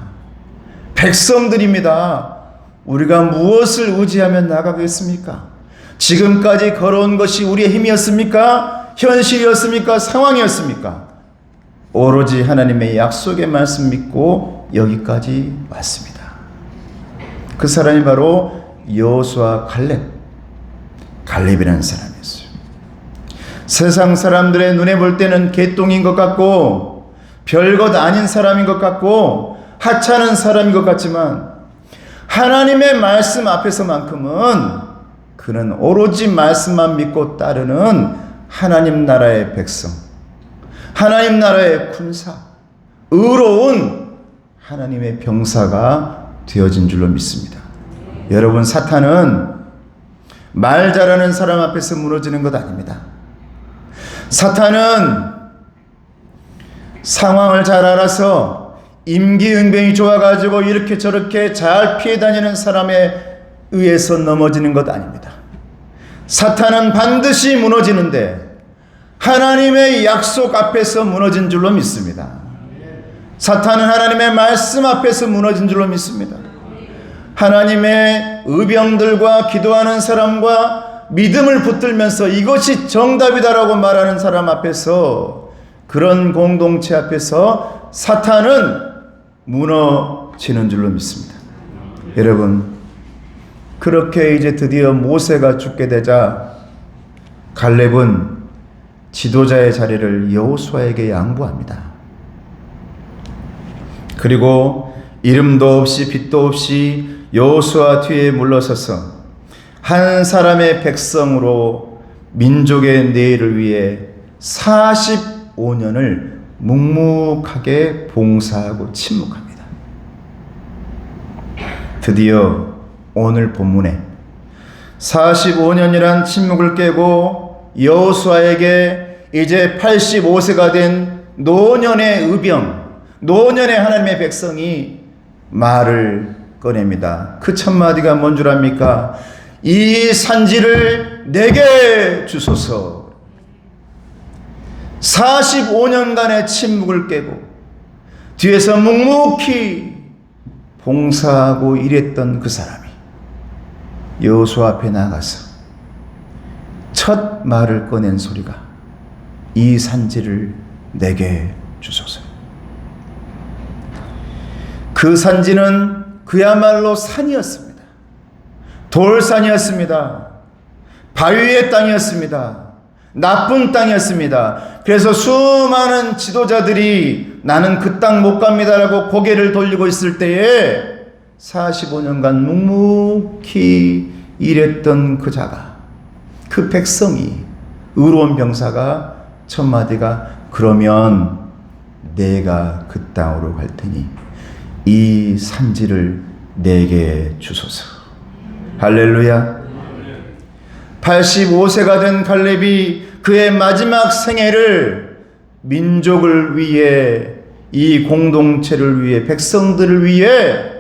백성들입니다. 우리가 무엇을 의지하며 나가겠습니까? 지금까지 걸어온 것이 우리의 힘이었습니까? 현실이었습니까? 상황이었습니까? 오로지 하나님의 약속의 말씀 믿고 여기까지 왔습니다. 그 사람이 바로 여호수아 갈렙이라는 사람이었어요. 세상 사람들의 눈에 볼 때는 개똥인 것 같고 별것 아닌 사람인 것 같고 하찮은 사람인 것 같지만 하나님의 말씀 앞에서만큼은 그는 오로지 말씀만 믿고 따르는 하나님 나라의 백성, 하나님 나라의 군사, 의로운 하나님의 병사가 되어진 줄로 믿습니다. 여러분, 사탄은 말 잘하는 사람 앞에서 무너지는 것 아닙니다. 사탄은 상황을 잘 알아서 임기응변이 좋아가지고 이렇게 저렇게 잘 피해 다니는 사람에 의해서 넘어지는 것 아닙니다. 사탄은 반드시 무너지는데 하나님의 약속 앞에서 무너진 줄로 믿습니다. 사탄은 하나님의 말씀 앞에서 무너진 줄로 믿습니다. 하나님의 의병들과 기도하는 사람과 믿음을 붙들면서 이것이 정답이다라고 말하는 사람 앞에서, 그런 공동체 앞에서 사탄은 무너지는 줄로 믿습니다. 여러분, 그렇게 이제 드디어 모세가 죽게 되자 갈렙은 지도자의 자리를 여호수아에게 양보합니다. 그리고 이름도 없이 빛도 없이 여호수아 뒤에 물러서서 한 사람의 백성으로 민족의 내일을 위해 45년을 묵묵하게 봉사하고 침묵합니다. 드디어 오늘 본문에 45년이란 침묵을 깨고 여호수아에게 이제 85세가 된 노년의 의병, 노년의 하나님의 백성이 말을 꺼냅니다. 그 첫 마디가 뭔 줄 압니까? 이 산지를 내게 주소서. 45년간의 침묵을 깨고 뒤에서 묵묵히 봉사하고 일했던 그 사람이 여호수아 앞에 나가서 첫 말을 꺼낸 소리가 이 산지를 내게 주소서. 그 산지는 그야말로 산이었습니다. 돌산이었습니다. 바위의 땅이었습니다. 나쁜 땅이었습니다. 그래서 수많은 지도자들이 나는 그 땅 못 갑니다라고 고개를 돌리고 있을 때에 45년간 묵묵히 일했던 그 자가, 그 백성이, 의로운 병사가 첫 마디가 그러면 내가 그 땅으로 갈 테니 이 산지를 내게 주소서. 할렐루야. 85세가 된 갈렙이 그의 마지막 생애를 민족을 위해, 이 공동체를 위해, 백성들을 위해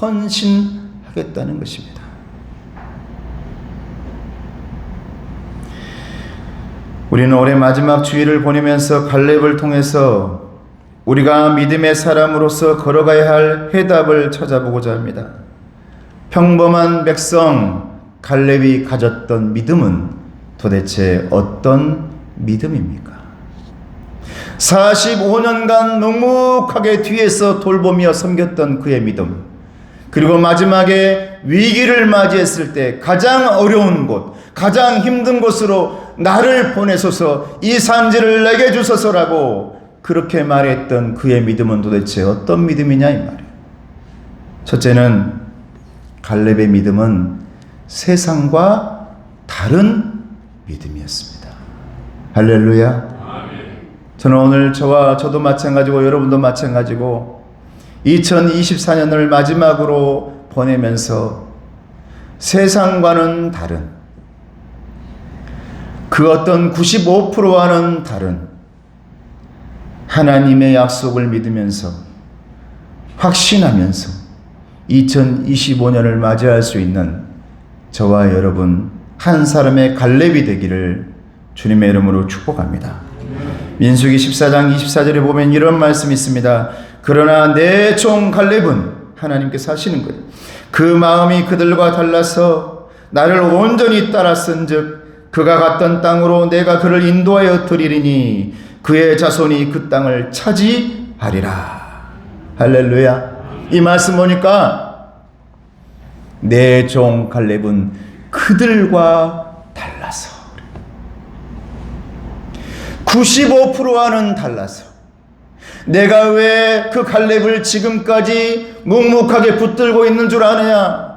헌신하겠다는 것입니다. 우리는 올해 마지막 주일을 보내면서 갈렙을 통해서 우리가 믿음의 사람으로서 걸어가야 할 해답을 찾아보고자 합니다. 평범한 백성 갈렙이 가졌던 믿음은 도대체 어떤 믿음입니까? 45년간 묵묵하게 뒤에서 돌보며 섬겼던 그의 믿음, 그리고 마지막에 위기를 맞이했을 때 가장 어려운 곳, 가장 힘든 곳으로 나를 보내소서, 이 산지를 내게 주소서라고 그렇게 말했던 그의 믿음은 도대체 어떤 믿음이냐 이 말이에요. 첫째는 갈렙의 믿음은 세상과 다른 믿음이었습니다. 할렐루야. 저는 오늘 저도 마찬가지고 여러분도 마찬가지고 2024년을 마지막으로 보내면서 세상과는 다른, 그 어떤 95%와는 다른 하나님의 약속을 믿으면서 확신하면서 2025년을 맞이할 수 있는 저와 여러분 한 사람의 갈렙이 되기를 주님의 이름으로 축복합니다. 민수기 14장 24절에 보면 이런 말씀이 있습니다. 그러나 내 종 갈렙은, 하나님께서 하시는 거예요, 그 마음이 그들과 달라서 나를 온전히 따랐은즉 그가 갔던 땅으로 내가 그를 인도하여 드리리니 그의 자손이 그 땅을 차지하리라. 할렐루야. 이 말씀 보니까 내 종 갈렙은 그들과 달라서, 95%와는 달라서, 내가 왜 그 갈렙을 지금까지 묵묵하게 붙들고 있는 줄 아느냐?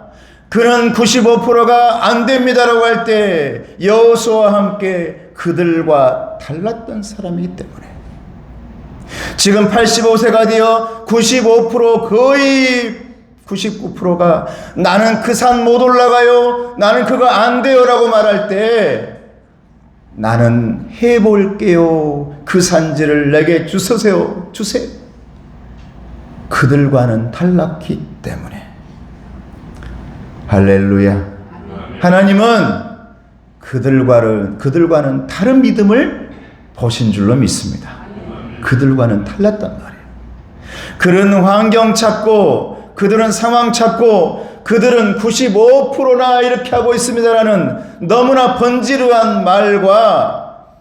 그는 95%가 안 됩니다라고 할 때 여호수아와 함께 그들과 달랐던 사람이기 때문에 지금 85세가 되어 95%, 거의 99%가 나는 그 산 못 올라가요, 나는 그거 안 돼요 라고 말할 때 나는 해볼게요, 그 산지를 내게 주세요. 그들과는 달랐기 때문에. 할렐루야. 하나님은 그들과는 다른 믿음을 보신 줄로 믿습니다. 그들과는 달랐단 말이에요. 그들은 환경 찾고, 그들은 상황 찾고, 그들은 95%나 이렇게 하고 있습니다라는 너무나 번지르한 말과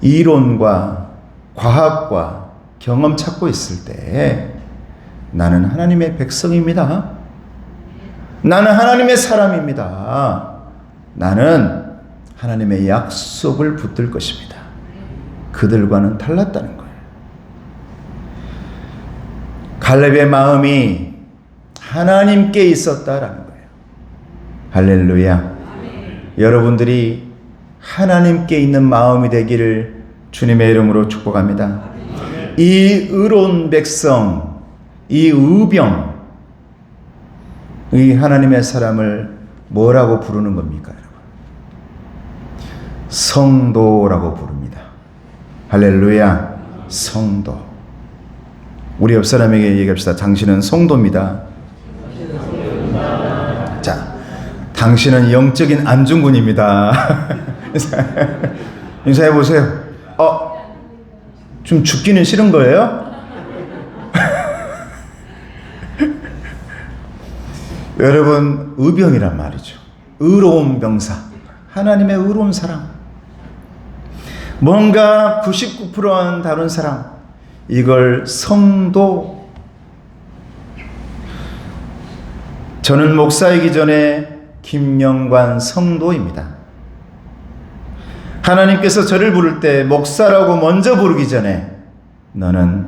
이론과 과학과 경험 찾고 있을 때 나는 하나님의 백성입니다. 나는 하나님의 사람입니다. 나는 하나님의 약속을 붙들 것입니다. 그들과는 달랐다는 거예요. 갈렙의 마음이 하나님께 있었다라는 거예요. 할렐루야. 여러분들이 하나님께 있는 마음이 되기를 주님의 이름으로 축복합니다. 이 의로운 백성, 이 의병, 이 하나님의 사람을 뭐라고 부르는 겁니까, 여러분? 성도라고 부릅니다. 할렐루야. 성도. 우리 옆 사람에게 얘기합시다. 당신은 성도입니다. 자, 당신은 영적인 안중근입니다. 인사해 보세요. 좀 죽기는 싫은 거예요? 여러분, 의병이란 말이죠. 의로운 병사, 하나님의 의로운 사람, 뭔가 99%와는 다른 사람, 이걸 성도. 저는 목사이기 전에 김영관 성도입니다. 하나님께서 저를 부를 때 목사라고 먼저 부르기 전에 너는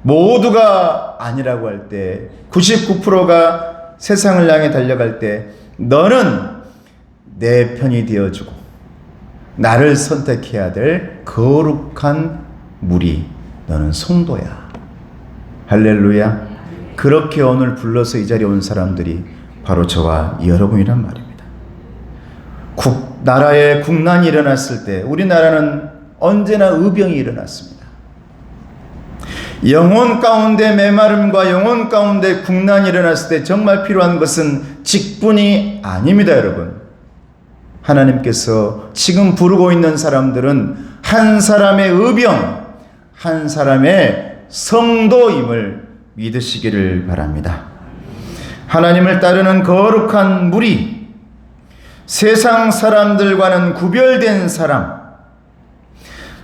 모두가 아니라고 할 때, 99%가 세상을 향해 달려갈 때 너는 내 편이 되어주고 나를 선택해야 될 거룩한 무리, 너는 성도야. 할렐루야. 그렇게 오늘 불러서 이 자리에 온 사람들이 바로 저와 여러분이란 말입니다. 나라에 국난이 일어났을 때 우리나라는 언제나 의병이 일어났습니다. 영혼 가운데 메마름과 영혼 가운데 국난이 일어났을 때 정말 필요한 것은 직분이 아닙니다, 여러분. 하나님께서 지금 부르고 있는 사람들은 한 사람의 의병, 한 사람의 성도임을 믿으시기를 바랍니다. 하나님을 따르는 거룩한 무리, 세상 사람들과는 구별된 사람,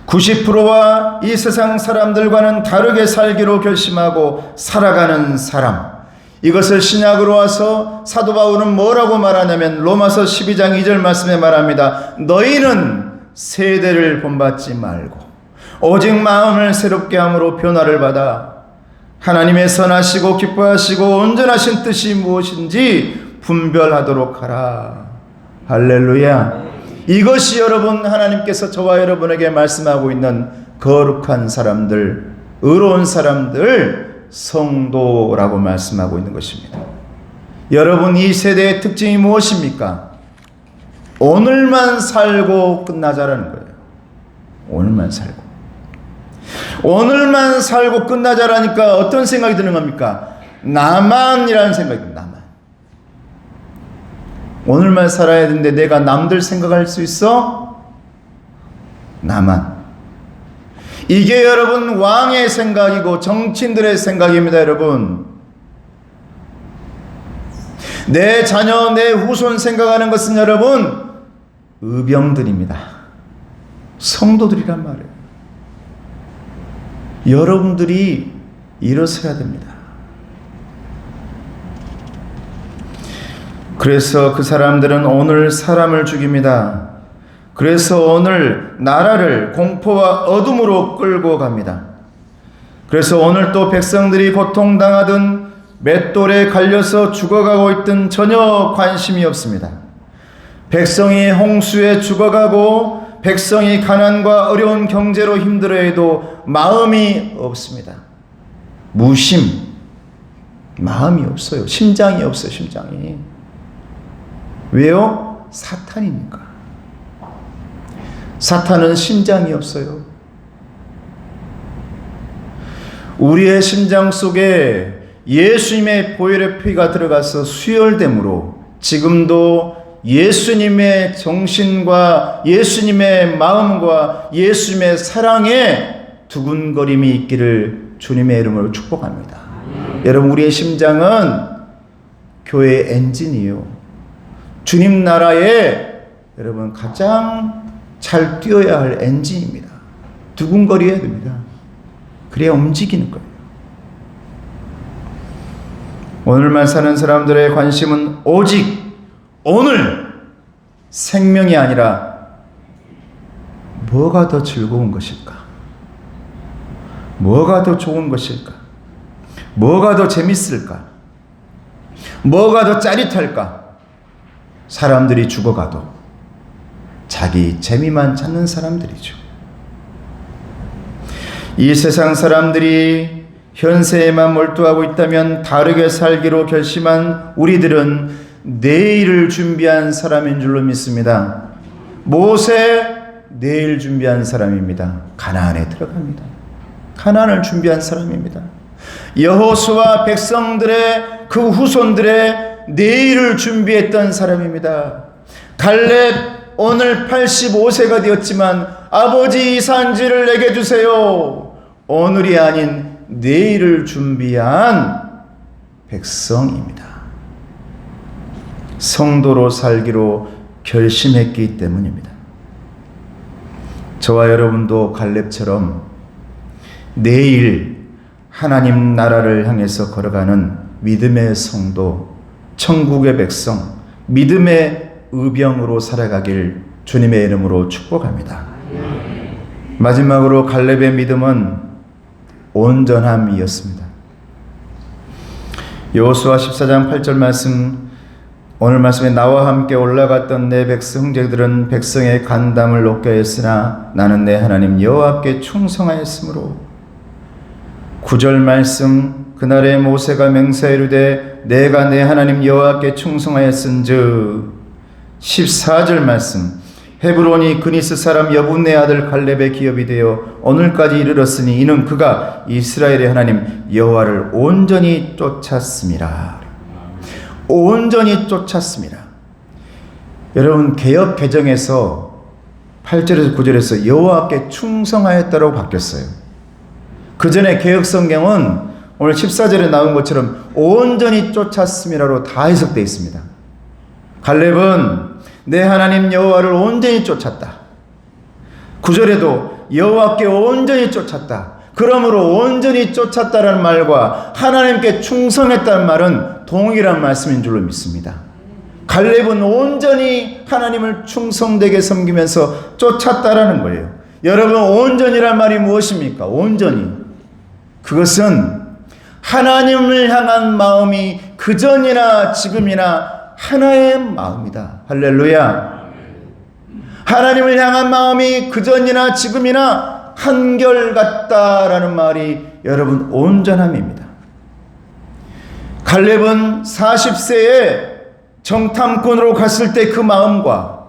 90%와 이 세상 사람들과는 다르게 살기로 결심하고 살아가는 사람, 이것을 신약으로 와서 사도 바울은 뭐라고 말하냐면 로마서 12장 2절 말씀에 말합니다. 너희는 세대를 본받지 말고 오직 마음을 새롭게 함으로 변화를 받아 하나님의 선하시고 기뻐하시고 온전하신 뜻이 무엇인지 분별하도록 하라. 할렐루야. 이것이 여러분 하나님께서 저와 여러분에게 말씀하고 있는 거룩한 사람들, 의로운 사람들, 성도라고 말씀하고 있는 것입니다. 여러분 이 세대의 특징이 무엇입니까? 오늘만 살고 끝나자라는 거예요. 오늘만 살고. 오늘만 살고 끝나자라니까 어떤 생각이 드는 겁니까? 나만이라는 생각이 듭니다. 나만. 오늘만 살아야 되는데 내가 남들 생각할 수 있어? 나만. 이게 여러분 왕의 생각이고 정치인들의 생각입니다. 여러분 내 자녀 내 후손 생각하는 것은 여러분 의병들입니다. 성도들이란 말이에요. 여러분들이 일어서야 됩니다. 그래서 그 사람들은 오늘 사람을 죽입니다. 그래서 오늘 나라를 공포와 어둠으로 끌고 갑니다. 그래서 오늘 또 백성들이 고통당하든 맷돌에 갈려서 죽어가고 있든 전혀 관심이 없습니다. 백성이 홍수에 죽어가고 백성이 가난과 어려운 경제로 힘들어해도 마음이 없습니다. 무심, 마음이 없어요. 심장이 없어요. 심장이. 왜요? 사탄이니까. 사탄은 심장이 없어요. 우리의 심장 속에 예수님의 보혈의 피가 들어가서 수혈됨으로 지금도 예수님의 정신과 예수님의 마음과 예수님의 사랑에 두근거림이 있기를 주님의 이름으로 축복합니다. 여러분 우리의 심장은 교회의 엔진이에요. 주님 나라에 여러분 가장 잘 뛰어야 할 엔진입니다. 두근거려야 됩니다. 그래야 움직이는 거예요. 오늘만 사는 사람들의 관심은 오직 오늘 생명이 아니라 뭐가 더 즐거운 것일까? 뭐가 더 좋은 것일까? 뭐가 더 재밌을까? 뭐가 더 짜릿할까? 사람들이 죽어가도 자기 재미만 찾는 사람들이죠. 이 세상 사람들이 현세에만 몰두하고 있다면 다르게 살기로 결심한 우리들은 내일을 준비한 사람인 줄로 믿습니다. 모세 내일 준비한 사람입니다. 가나안에 들어갑니다. 가나안을 준비한 사람입니다. 여호수아 백성들의 그 후손들의 내일을 준비했던 사람입니다. 갈렙 오늘 85세가 되었지만 아버지 이 산지를 내게 주세요. 오늘이 아닌 내일을 준비한 백성입니다. 성도로 살기로 결심했기 때문입니다. 저와 여러분도 갈렙처럼 내일 하나님 나라를 향해서 걸어가는 믿음의 성도, 천국의 백성, 믿음의 의병으로 살아가길 주님의 이름으로 축복합니다. 마지막으로 갈렙의 믿음은 온전함이었습니다. 여호수아 14장 8절 말씀, 오늘 말씀에 나와 함께 올라갔던 내 백성 형제들은 백성의 간담을 높게 했으나 나는 내 하나님 여호와께 충성하였으므로. 9절 말씀, 그날에 모세가 맹세하이르되 내가 내 하나님 여호와께 충성하였은즉. 14절 말씀, 헤브론이 그니스 사람 여분네 아들 갈렙의 기업이 되어 오늘까지 이르렀으니 이는 그가 이스라엘의 하나님 여호와를 온전히 쫓았음이라. 온전히 쫓았습니다. 여러분, 개역 개정에서 8절에서 9절에서 여호와께 충성하였다라고 바뀌었어요. 그 전에 개역 성경은 오늘 14절에 나온 것처럼 온전히 쫓았음이라고 다 해석되어 있습니다. 갈렙은 내 하나님 여호와를 온전히 쫓았다. 9절에도 여호와께 온전히 쫓았다. 그러므로 온전히 쫓았다라는 말과 하나님께 충성했다는 말은 동일한 말씀인 줄로 믿습니다. 갈렙은 온전히 하나님을 충성되게 섬기면서 쫓았다라는 거예요. 여러분, 온전이란 말이 무엇입니까? 온전히. 그것은 하나님을 향한 마음이 그전이나 지금이나 하나의 마음이다. 할렐루야. 하나님을 향한 마음이 그전이나 지금이나 한결같다라는 말이 여러분 온전함입니다. 갈렙은 40세에 정탐꾼으로 갔을 때 그 마음과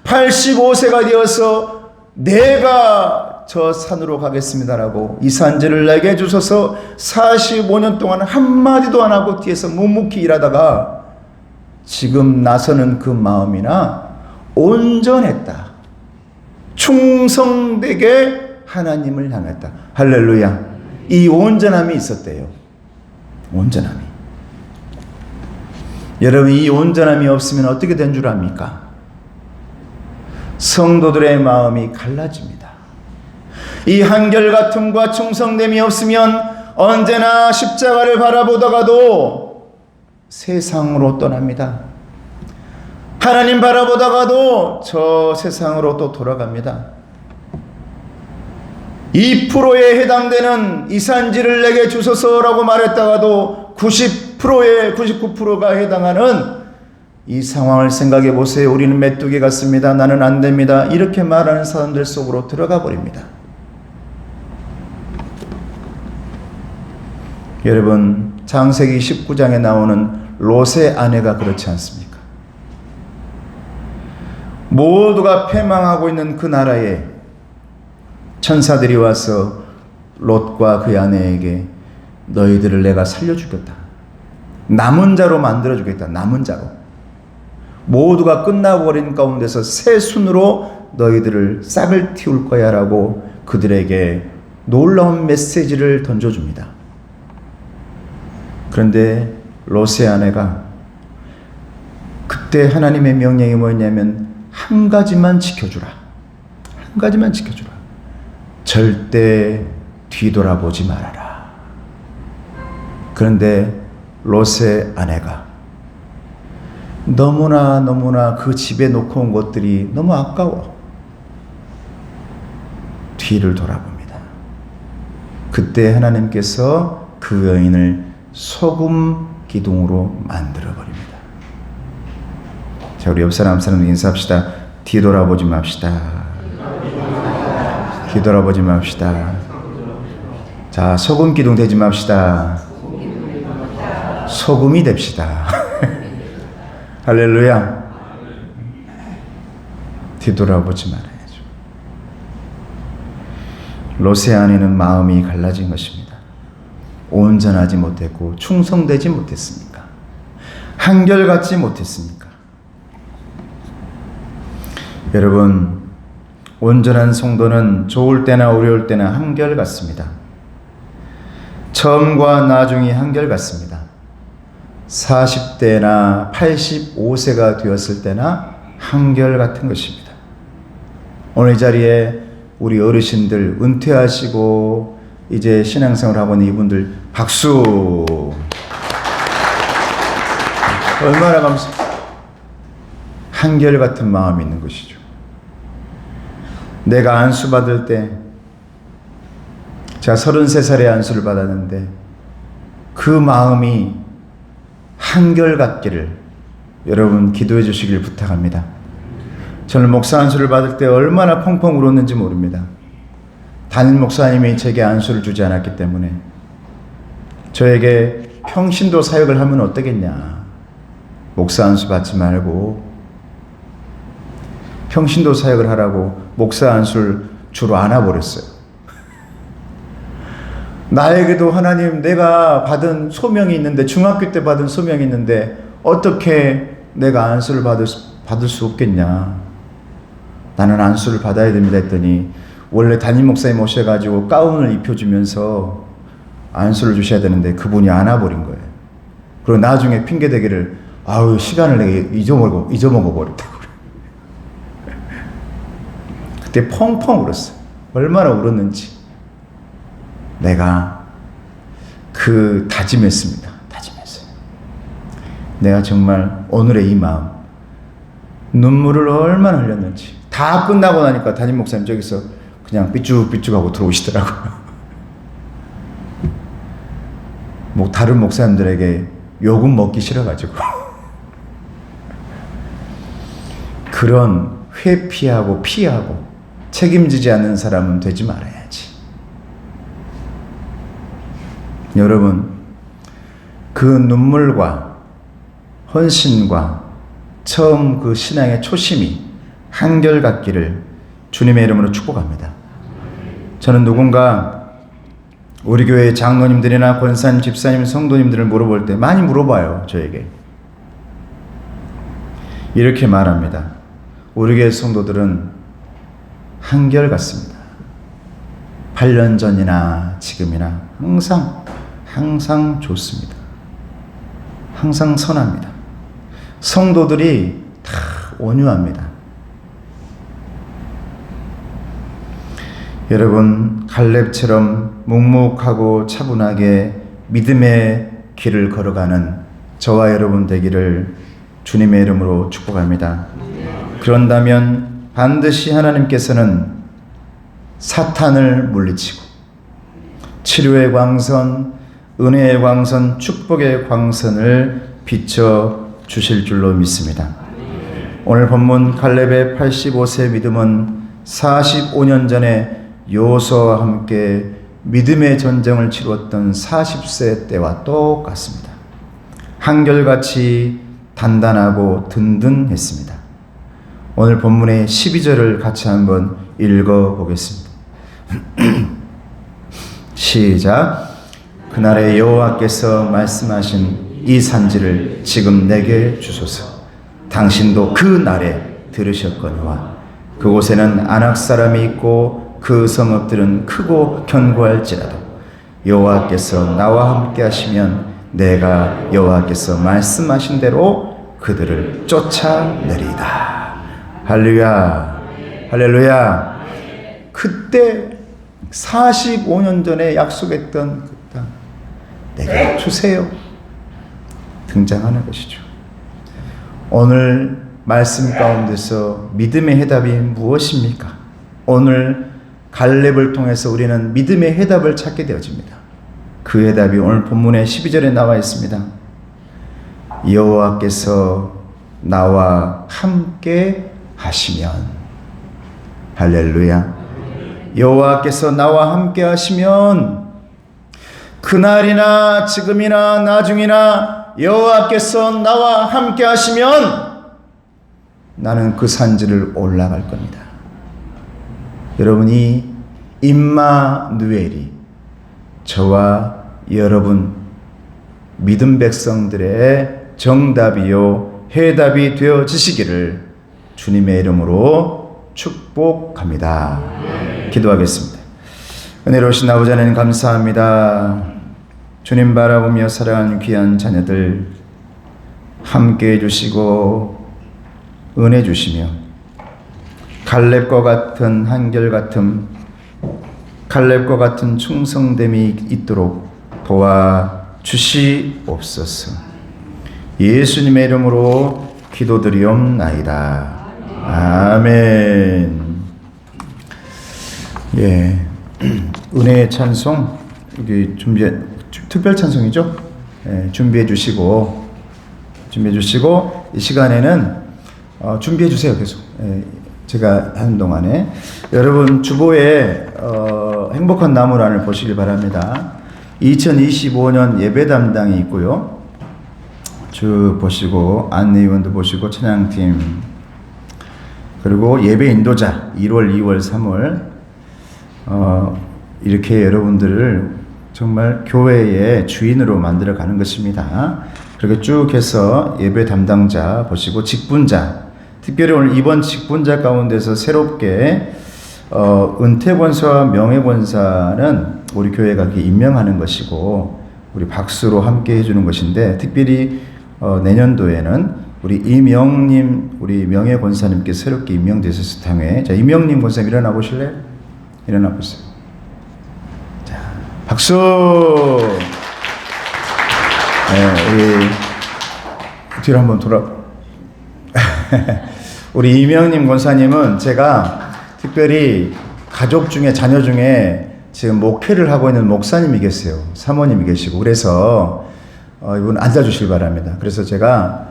85세가 되어서 내가 저 산으로 가겠습니다라고 이 산지를 내게 주셔서 45년 동안 한마디도 안 하고 뒤에서 묵묵히 일하다가 지금 나서는 그 마음이나 온전했다. 충성되게 하나님을 향했다. 할렐루야. 이 온전함이 있었대요. 온전함이. 여러분, 이 온전함이 없으면 어떻게 된 줄 압니까? 성도들의 마음이 갈라집니다. 이 한결같음과 충성됨이 없으면 언제나 십자가를 바라보다가도 세상으로 떠납니다. 하나님 바라보다가도 저 세상으로 또 돌아갑니다. 2%에 해당되는 이 산지를 내게 주소서라고 말했다가도 99%가 해당하는 이 상황을 생각해 보세요. 우리는 메뚜기 같습니다. 나는 안 됩니다. 이렇게 말하는 사람들 속으로 들어가 버립니다. 여러분, 창세기 19장에 나오는 롯의 아내가 그렇지 않습니까? 모두가 패망하고 있는 그 나라에 천사들이 와서 롯과 그의 아내에게 너희들을 내가 살려주겠다. 남은 자로 만들어주겠다. 남은 자로. 모두가 끝나버린 가운데서 새 순으로 너희들을 싹을 틔울 거야 라고 그들에게 놀라운 메시지를 던져줍니다. 그런데 롯의 아내가 그때 하나님의 명령이 뭐였냐면 한 가지만 지켜주라. 한 가지만 지켜주라. 절대 뒤돌아보지 말아라. 그런데 롯의 아내가 너무나 그 집에 놓고 온 것들이 너무 아까워. 뒤를 돌아봅니다. 그때 하나님께서 그 여인을 소금 기둥으로 만들어버립니다. 자, 우리 옆 사람 인사합시다. 뒤돌아보지 맙시다. 뒤돌아보지 맙시다. 자, 소금 기둥 되지 맙시다. 소금이 됩시다. 할렐루야. 뒤돌아보지 말아야죠. 롯의 아내는 마음이 갈라진 것입니다. 온전하지 못했고 충성되지 못했습니까? 한결같지 못했습니까? 여러분, 온전한 성도는 좋을 때나 어려울 때나 한결같습니다. 처음과 나중이 한결같습니다. 40대나 85세가 되었을 때나 한결같은 것입니다. 오늘 이 자리에 우리 어르신들 은퇴하시고 이제 신앙생활 하고 있는 이분들 박수. 얼마나 한결같은 마음이 있는 것이죠. 내가 안수 받을 때 제가 33살에 안수를 받았는데 그 마음이 한결같기를 여러분 기도해 주시길 부탁합니다. 저는 목사 안수를 받을 때 얼마나 펑펑 울었는지 모릅니다. 담임 목사님이 제게 안수를 주지 않았기 때문에 저에게 평신도 사역을 하면 어떠겠냐. 목사 안수 받지 말고 평신도 사역을 하라고 목사 안수를 주로 안아버렸어요. 나에게도 하나님, 내가 받은 소명이 있는데, 중학교 때 받은 소명이 있는데 어떻게 내가 안수를 받을 수 없겠냐. 나는 안수를 받아야 됩니다 했더니 원래 담임 목사님 오셔가지고 가운을 입혀주면서 안수를 주셔야 되는데 그분이 안 와버린 거예요. 그리고 나중에 핑계대기를 아우 시간을 내가 잊어먹어 버렸다고. 그때 펑펑 울었어요. 얼마나 울었는지. 내가 다짐했습니다. 다짐했어요. 내가 정말 오늘의 이 마음, 눈물을 얼마나 흘렸는지. 다 끝나고 나니까 담임 목사님 저기서 그냥 삐쭉삐쭉하고 들어오시더라고요. 뭐 다른 목사님들에게 욕은 먹기 싫어가지고. 그런 회피하고 피하고 책임지지 않는 사람은 되지 말아야지. 여러분, 그 눈물과 헌신과 처음 그 신앙의 초심이 한결같기를 주님의 이름으로 축복합니다. 저는 누군가 우리 교회 장로님들이나 권사님, 집사님, 성도님들을 물어볼 때 많이 물어봐요. 저에게 이렇게 말합니다. 우리 교회 성도들은 한결같습니다. 8년 전이나 지금이나 항상 좋습니다. 항상 선합니다. 성도들이 다 온유합니다. 여러분, 갈렙처럼 묵묵하고 차분하게 믿음의 길을 걸어가는 저와 여러분 되기를 주님의 이름으로 축복합니다. 그런다면 반드시 하나님께서는 사탄을 물리치고 치료의 광선, 은혜의 광선, 축복의 광선을 비춰 주실 줄로 믿습니다. 오늘 본문 갈렙의 85세 믿음은 45년 전에 여호수아와 함께 믿음의 전쟁을 치루었던 40세 때와 똑같습니다. 한결같이 단단하고 든든했습니다. 오늘 본문의 12절을 같이 한번 읽어보겠습니다. 시작. 그날에 여호와께서 말씀하신 이 산지를 지금 내게 주소서. 당신도 그 날에 들으셨거니와 그곳에는 아낙 사람이 있고 그 성읍들은 크고 견고할지라도 여호와께서 나와 함께 하시면 내가 여호와께서 말씀하신 대로 그들을 쫓아내리이다. 할렐루야. 할렐루야. 그때 45년 전에 약속했던 그 땅 내게 주세요. 등장하는 것이죠. 오늘 말씀 가운데서 믿음의 해답이 무엇입니까? 오늘 갈렙을 통해서 우리는 믿음의 해답을 찾게 되어집니다. 그 해답이 오늘 본문의 12절에 나와 있습니다. 여호와께서 나와 함께 하시면. 할렐루야. 여호와께서 나와 함께 하시면 그날이나 지금이나 나중이나 여호와께서 나와 함께 하시면 나는 그 산지를 올라갈 겁니다. 여러분이 임마누엘이 저와 여러분 믿음 백성들의 정답이요 해답이 되어지시기를 주님의 이름으로 축복합니다. 기도하겠습니다. 은혜로우신 아버지 하나님 감사합니다. 주님 바라보며 사랑하는 귀한 자녀들 함께 해주시고 은혜 주시며 갈렙과 같은 한결같음, 갈렙과 같은 충성됨이 있도록 도와주시옵소서. 예수님의 이름으로 기도드리옵나이다. 아멘. 예, 은혜의 찬송 여기 특별 찬송이죠. 예, 준비해 주시고 이 시간에는 준비해 주세요. 계속. 예, 제가 하는 동안에 여러분 주보에 행복한 나무란을 보시길 바랍니다. 2025년 예배 담당이 있고요. 쭉 보시고 안내위원도 보시고 찬양팀 그리고 예배 인도자 1월, 2월, 3월 이렇게 여러분들을 정말 교회의 주인으로 만들어 가는 것입니다. 그렇게 쭉 해서 예배 담당자 보시고 직분자 특별히 오늘 이번 직분자 가운데서 새롭게 은퇴 권사와 명예 권사는 우리 교회가 그렇게 임명하는 것이고 우리 박수로 함께 해주는 것인데, 특별히 내년도에는 우리 이명님, 우리 명예 권사님께 새롭게 임명되셨을 당에, 자, 이명님 권사님 일어나 보실래요? 일어나 보세요. 자, 박수. 네, 우리 뒤로 한번 돌아. 우리 이명님 권사님은 제가 특별히 가족 중에, 자녀 중에 지금 목회를 하고 있는 목사님이 계세요. 사모님이 계시고, 그래서 이분 앉아주시기 바랍니다. 그래서 제가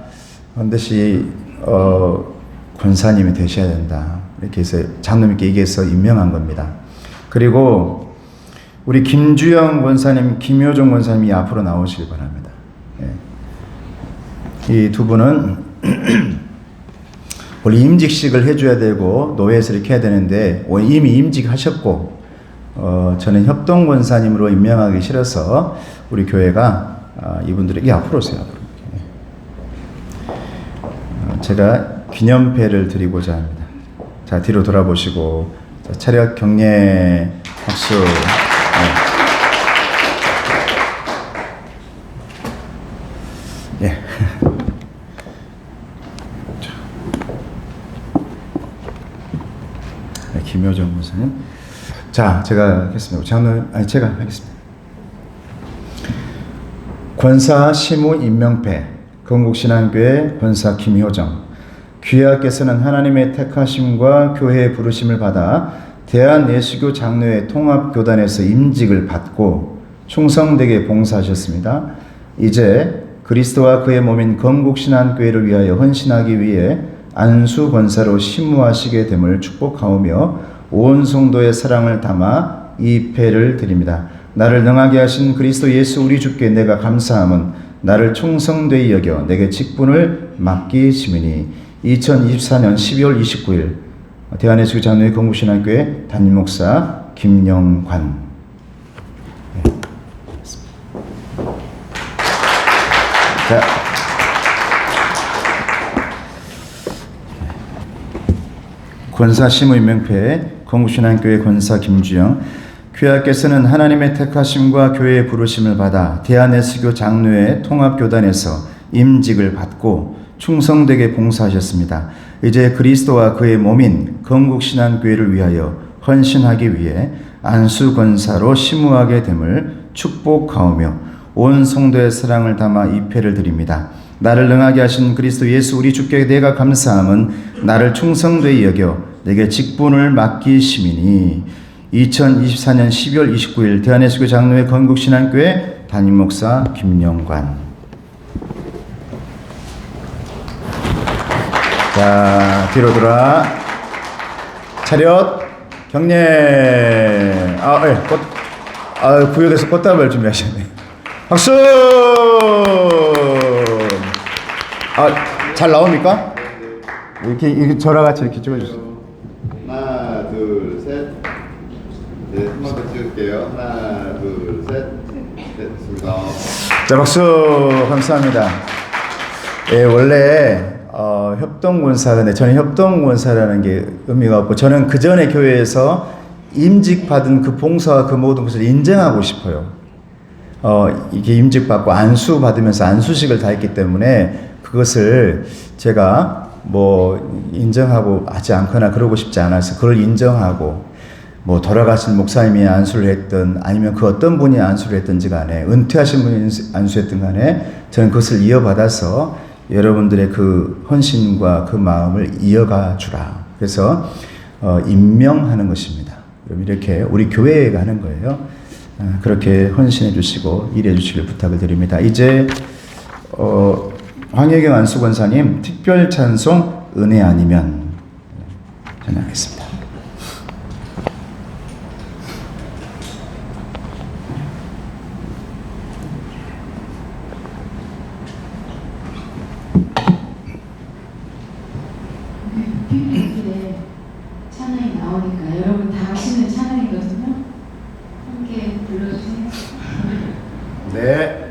반드시 권사님이 되셔야 된다, 이렇게 해서 장로님께 얘기해서 임명한 겁니다. 그리고 우리 김주영 권사님, 김효정 권사님이 앞으로 나오시기 바랍니다. 이 두 분은 원래 임직식을 해줘야 되고 노예에서 이렇게 해야 되는데 이미 임직하셨고, 저는 협동 권사님으로 임명하기 싫어서 우리 교회가 이분들에게 앞으로 오세요. 제가 기념패를 드리고자 합니다. 자, 뒤로 돌아보시고, 자, 차렷 경례 박수. 예. 네, 김효정 목사님. 자, 제가 하겠습니다. 제가 하겠습니다. 권사 시무 임명패, 건국신앙교회 권사 김효정. 귀하께서는 하나님의 택하심과 교회의 부르심을 받아 대한예수교 장로회 통합교단에서 임직을 받고 충성되게 봉사하셨습니다. 이제 그리스도와 그의 몸인 건국신앙교회를 위하여 헌신하기 위해 안수 권사로 심무하시게 됨을 축복하오며 온 성도의 사랑을 담아 이 패를 드립니다. 나를 능하게 하신 그리스도 예수 우리 주께 내가 감사함은 나를 충성되이 여겨 내게 직분을 맡기심이니. 2024년 12월 29일 대한예수교 장로회 건국신앙교회 담임목사 김영관. 자, 권사 시무 임명패, 건국신앙교회 권사 김주영. 귀하께서는 하나님의 택하심과 교회의 부르심을 받아 대한예수교 장로회 통합교단에서 임직을 받고 충성되게 봉사하셨습니다. 이제 그리스도와 그의 몸인 건국신앙교회를 위하여 헌신하기 위해 안수권사로 심무하게 됨을 축복하오며 온 성도의 사랑을 담아 이 패를 드립니다. 나를 능하게 하신 그리스도 예수 우리 주께 내가 감사함은 나를 충성되이 여겨 내게 직분을 맡기심이니. 2024년 12월 29일 대한예수교 장로회 건국신앙교회 담임목사 김영관. 자, 뒤로 돌아. 차렷 경례. 구역에서 꽃다발 준비하셨네. 박수. 잘 나옵니까? 이렇게 저랑 같이 이렇게 찍어주세요. 하나, 둘, 셋. 네, 한 번 더 찍을게요. 하나, 둘, 셋. 네, 됐습니다. 자, 박수. 감사합니다. 예, 원래 협동권사인데 저는 협동권사라는 게 의미가 없고, 저는 그 전에 교회에서 임직받은 그 봉사와 그 모든 것을 인정하고 싶어요. 이게 임직받고 안수받으면서 안수식을 다 했기 때문에 그것을 제가 뭐 인정하고 하지 않거나 그러고 싶지 않아서 그걸 인정하고, 뭐 돌아가신 목사님이 안수를 했든 아니면 그 어떤 분이 안수를 했든지 간에, 은퇴하신 분이 안수했든 간에 저는 그것을 이어받아서 여러분들의 그 헌신과 그 마음을 이어가 주라. 그래서 임명하는 것입니다. 이렇게 우리 교회가 하는 거예요. 그렇게 헌신해 주시고 일해 주시길 부탁을 드립니다. 이제 황혜경 안수권사님 특별 찬송 은혜 아니면 전하겠습니다. 네, 찬양이 나오니까 여러분 다 아시는 찬양이거든요. 함께 불러주세요. 네.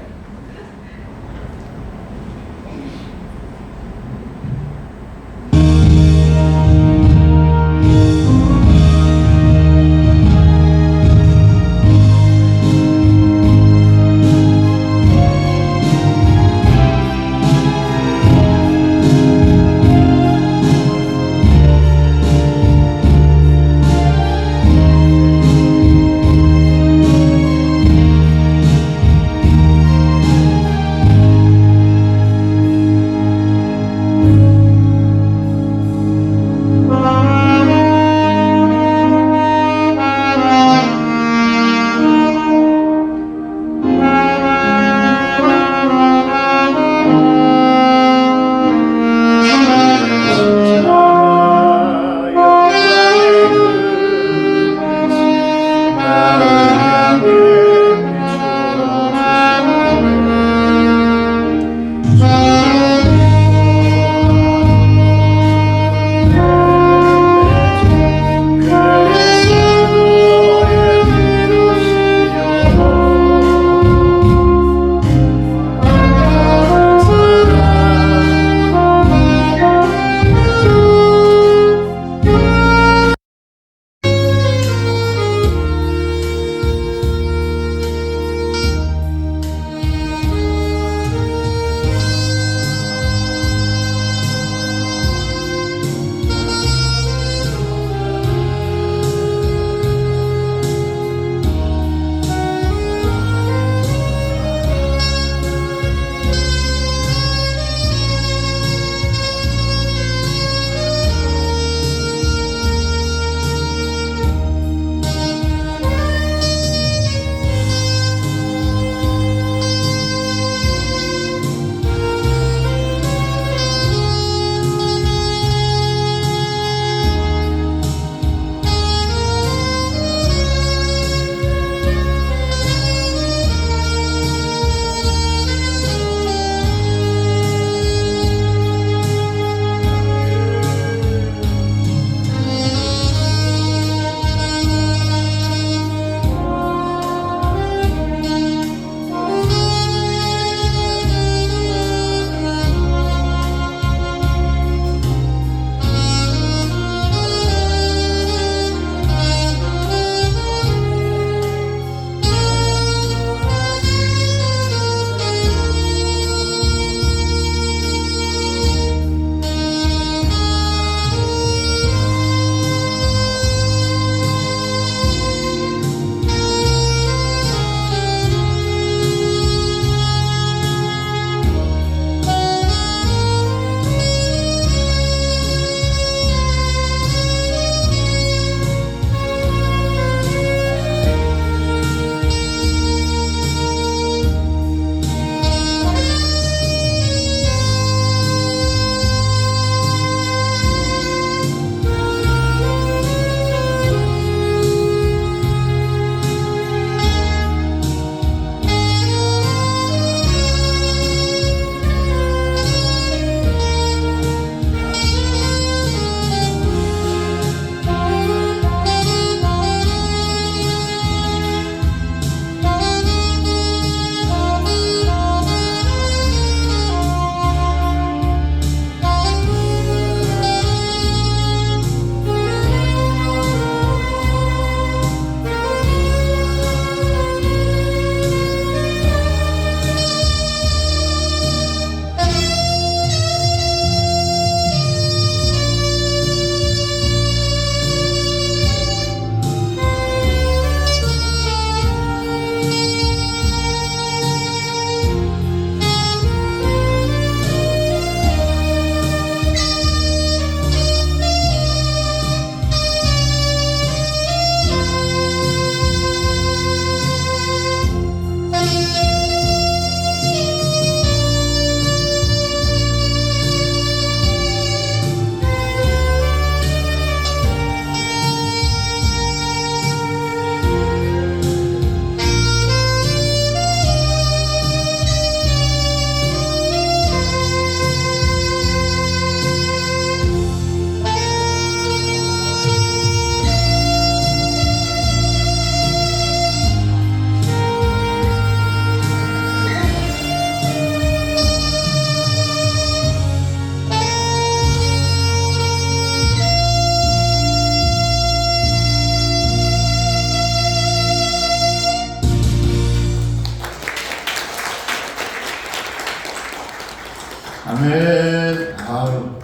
아멘. 아유.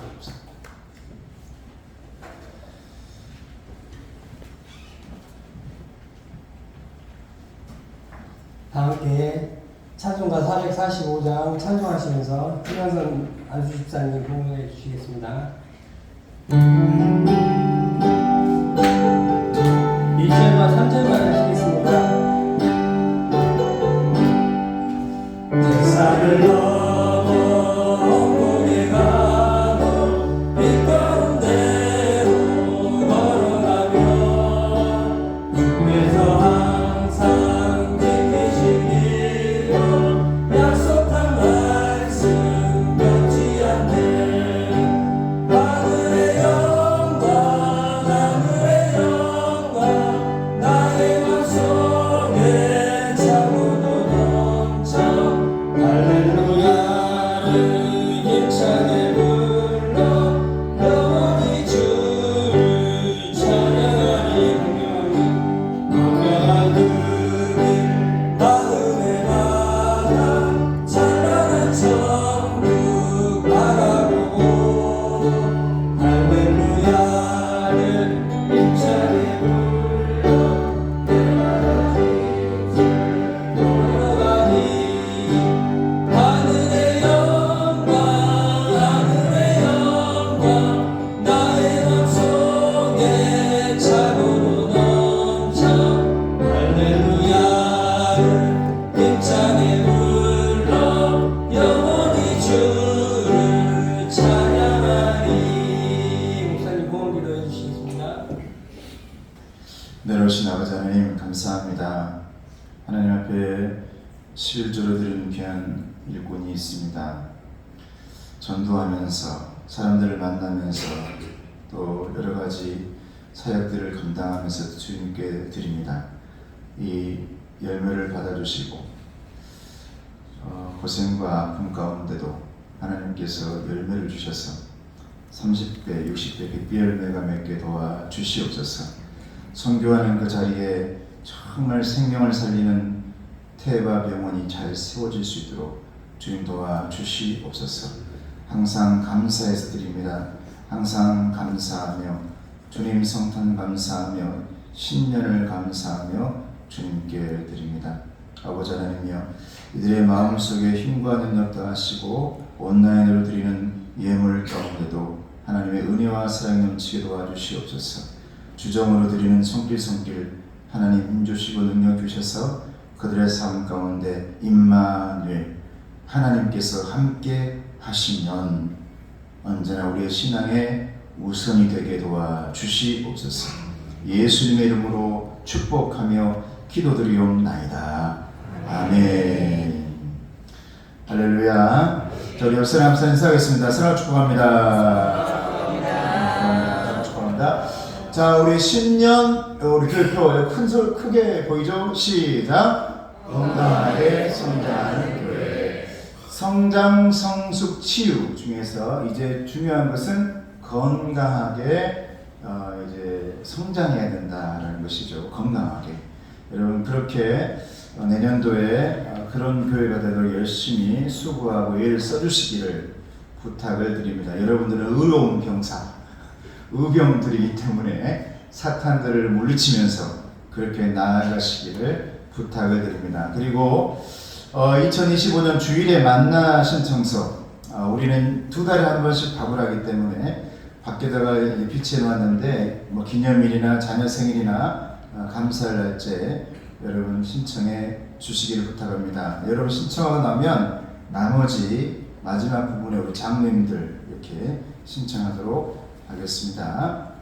다 함께 찬송가 445장 찬송하시면서 김영선 안수집사님 공헌해 주시겠습니다. 1절과 3절만 하시겠습니다. 대산을 넘어 고개 가고 빛 가운데로 걸어가며 주께서 항상 지키시기로 약속한 말씀 변치 않네. 하늘의 영광 하늘의 영광 나의 맘속에 차고도 넘쳐 할렐루야를 힘차게 불러 영원히 주를 찬양하리. 분명한 그길 마음에 받아 찬란한 천국 바라보고 할렐루야를 힘차게 불러 돌아가니. 하늘의 영광 하늘의 영광 나의 맘속에 차고도 넘쳐 할렐루야를 힘차게 불러 영원히 주를 찬양하리. 목사님 고음 기도해 주시겠습니다. 내려오신 아버지 하나님 감사합니다. 하나님 앞에 11조로 드리는 귀한 일꾼이 있습니다. 전도하면서 사람들을 만나면서 또 여러 가지 사역들을 감당하면서 주님께 드립니다. 이 열매를 받아주시고 고생과 아픔 가운데도 하나님께서 열매를 주셔서 30배, 60배, 100배 열매가 맺게 도와 주시옵소서. 선교하는 그 자리에 정말 생명을 살리는 태바 병원이 잘 세워질 수 있도록 주님 도와 주시옵소서. 항상 감사해서 드립니다. 항상 감사하며 주님 성탄 감사하며 신년을 감사하며 주님께 드립니다. 아버지 하나님이여, 이들의 마음속에 힘과 능력 더하시고 온라인으로 드리는 예물 가운데도 하나님의 은혜와 사랑 넘치게 도와주시옵소서. 주정으로 드리는 손길 하나님 힘주시고 능력 주셔서 그들의 삶 가운데 임마누엘 하나님께서 함께 하시면 언제나 우리의 신앙의 우선이 되게 도와주시옵소서. 예수님의 이름으로 축복하며 기도드리옵나이다. 아멘. 할렐루야. 자, 우리 옆 사람 인사하겠습니다. 사랑 축복합니다. 축복합니다. 자, 우리 신년 우리 교회표 큰 소리 크게 보이죠? 시작. 건강하게 성장하는 교회. 성장, 성숙, 치유 중에서 이제 중요한 것은 건강하게 이제 성장해야 된다라는 것이죠. 건강하게. 여러분 그렇게 내년도에 그런 교회가 되도록 열심히 수고하고 애를 써주시기를 부탁을 드립니다. 여러분들은 의로운 병사, 의병들이기 때문에 사탄들을 물리치면서 그렇게 나아가시기를 부탁을 드립니다. 그리고 2025년 주일에 만나 신청서, 우리는 2달에 한 번씩 밥을 하기 때문에 밖에다가 비치해 놓았는데 뭐 기념일이나 자녀 생일이나 감사할 날짜에 여러분 신청해 주시기를 부탁합니다. 여러분 신청하고 나면 나머지 마지막 부분에 우리 장로님들 이렇게 신청하도록 하겠습니다.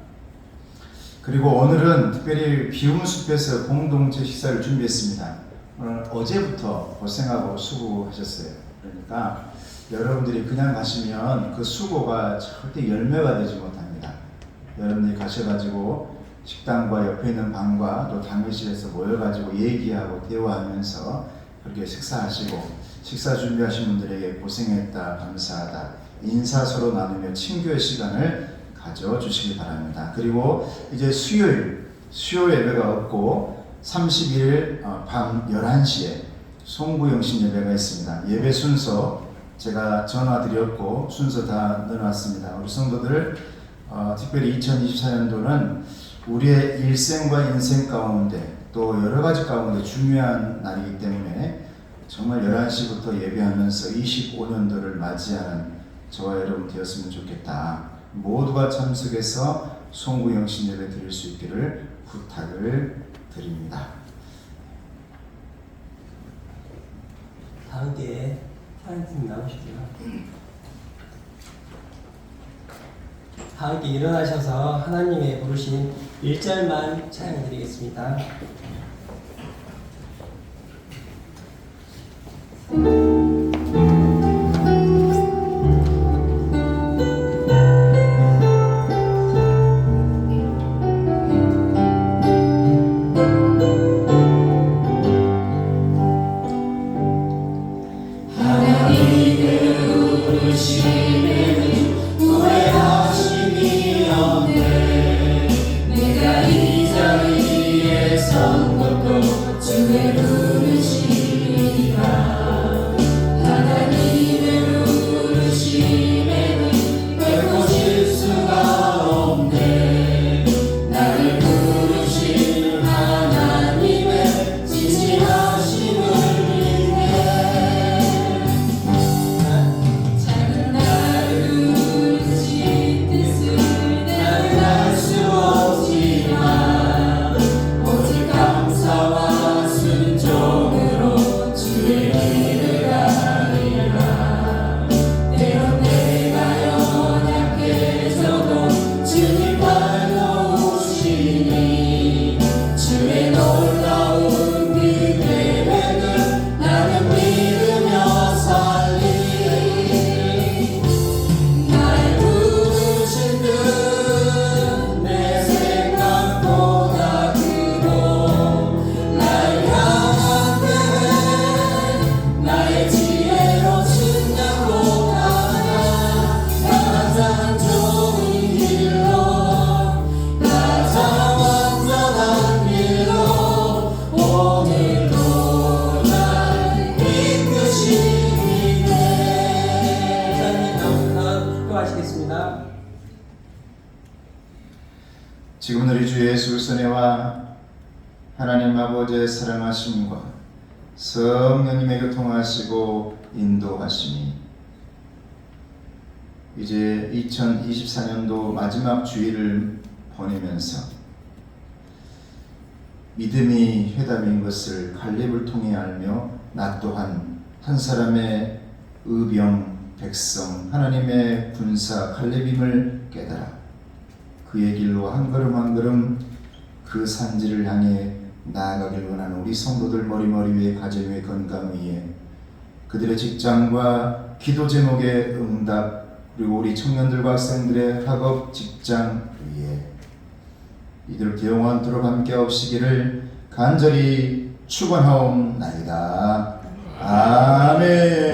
그리고 오늘은 특별히 비움 숲에서 공동체 식사를 준비했습니다. 오늘 어제부터 고생하고 수고하셨어요. 그러니까 여러분들이 그냥 가시면 그 수고가 절대 열매가 되지 못합니다. 여러분들이 가셔가지고 식당과 옆에 있는 방과 또 당회실에서 모여가지고 얘기하고 대화하면서 그렇게 식사하시고, 식사 준비하신 분들에게 고생했다, 감사하다, 인사 서로 나누며 친교의 시간을 가져주시기 바랍니다. 그리고 이제 수요일 예배가 없고 31일 밤 11시에 송구영신 예배가 있습니다. 예배 순서 제가 전화드렸고 순서 다 넣어놨습니다. 우리 성도들 특별히 2024년도는 우리의 일생과 인생 가운데 또 여러 가지 가운데 중요한 날이기 때문에 정말 11시부터 예배하면서 25년도를 맞이하는 저와 여러분 되었으면 좋겠다. 모두가 참석해서 송구영신 예배 드릴 수 있기를 부탁을 드립니다. 다 함께 찬양팀 나오시고요. 다 함께 일어나셔서 하나님의 부르신 1절만 찬양드리겠습니다. 지금 우리 주 예수의 은혜와 하나님 아버지의 사랑하심과 성령님의 교통하시고 인도하심이 이제 2024년도 마지막 주일을 보내면서 믿음이 회답인 것을 갈렙을 통해 알며 나 또한 한 사람의 의병 백성 하나님의 군사 갈렙임을 깨달아 그의 길로 한 걸음 한 걸음 그 산지를 향해 나아가길 원하는 우리 성도들 머리머리 위에 가정 위에 건강 위에 그들의 직장과 기도 제목의 응답 그리고 우리 청년들과 학생들의 학업 직장 위에 이들 영원토록 함께 없시기를 간절히 축원하옵나이다. 아멘.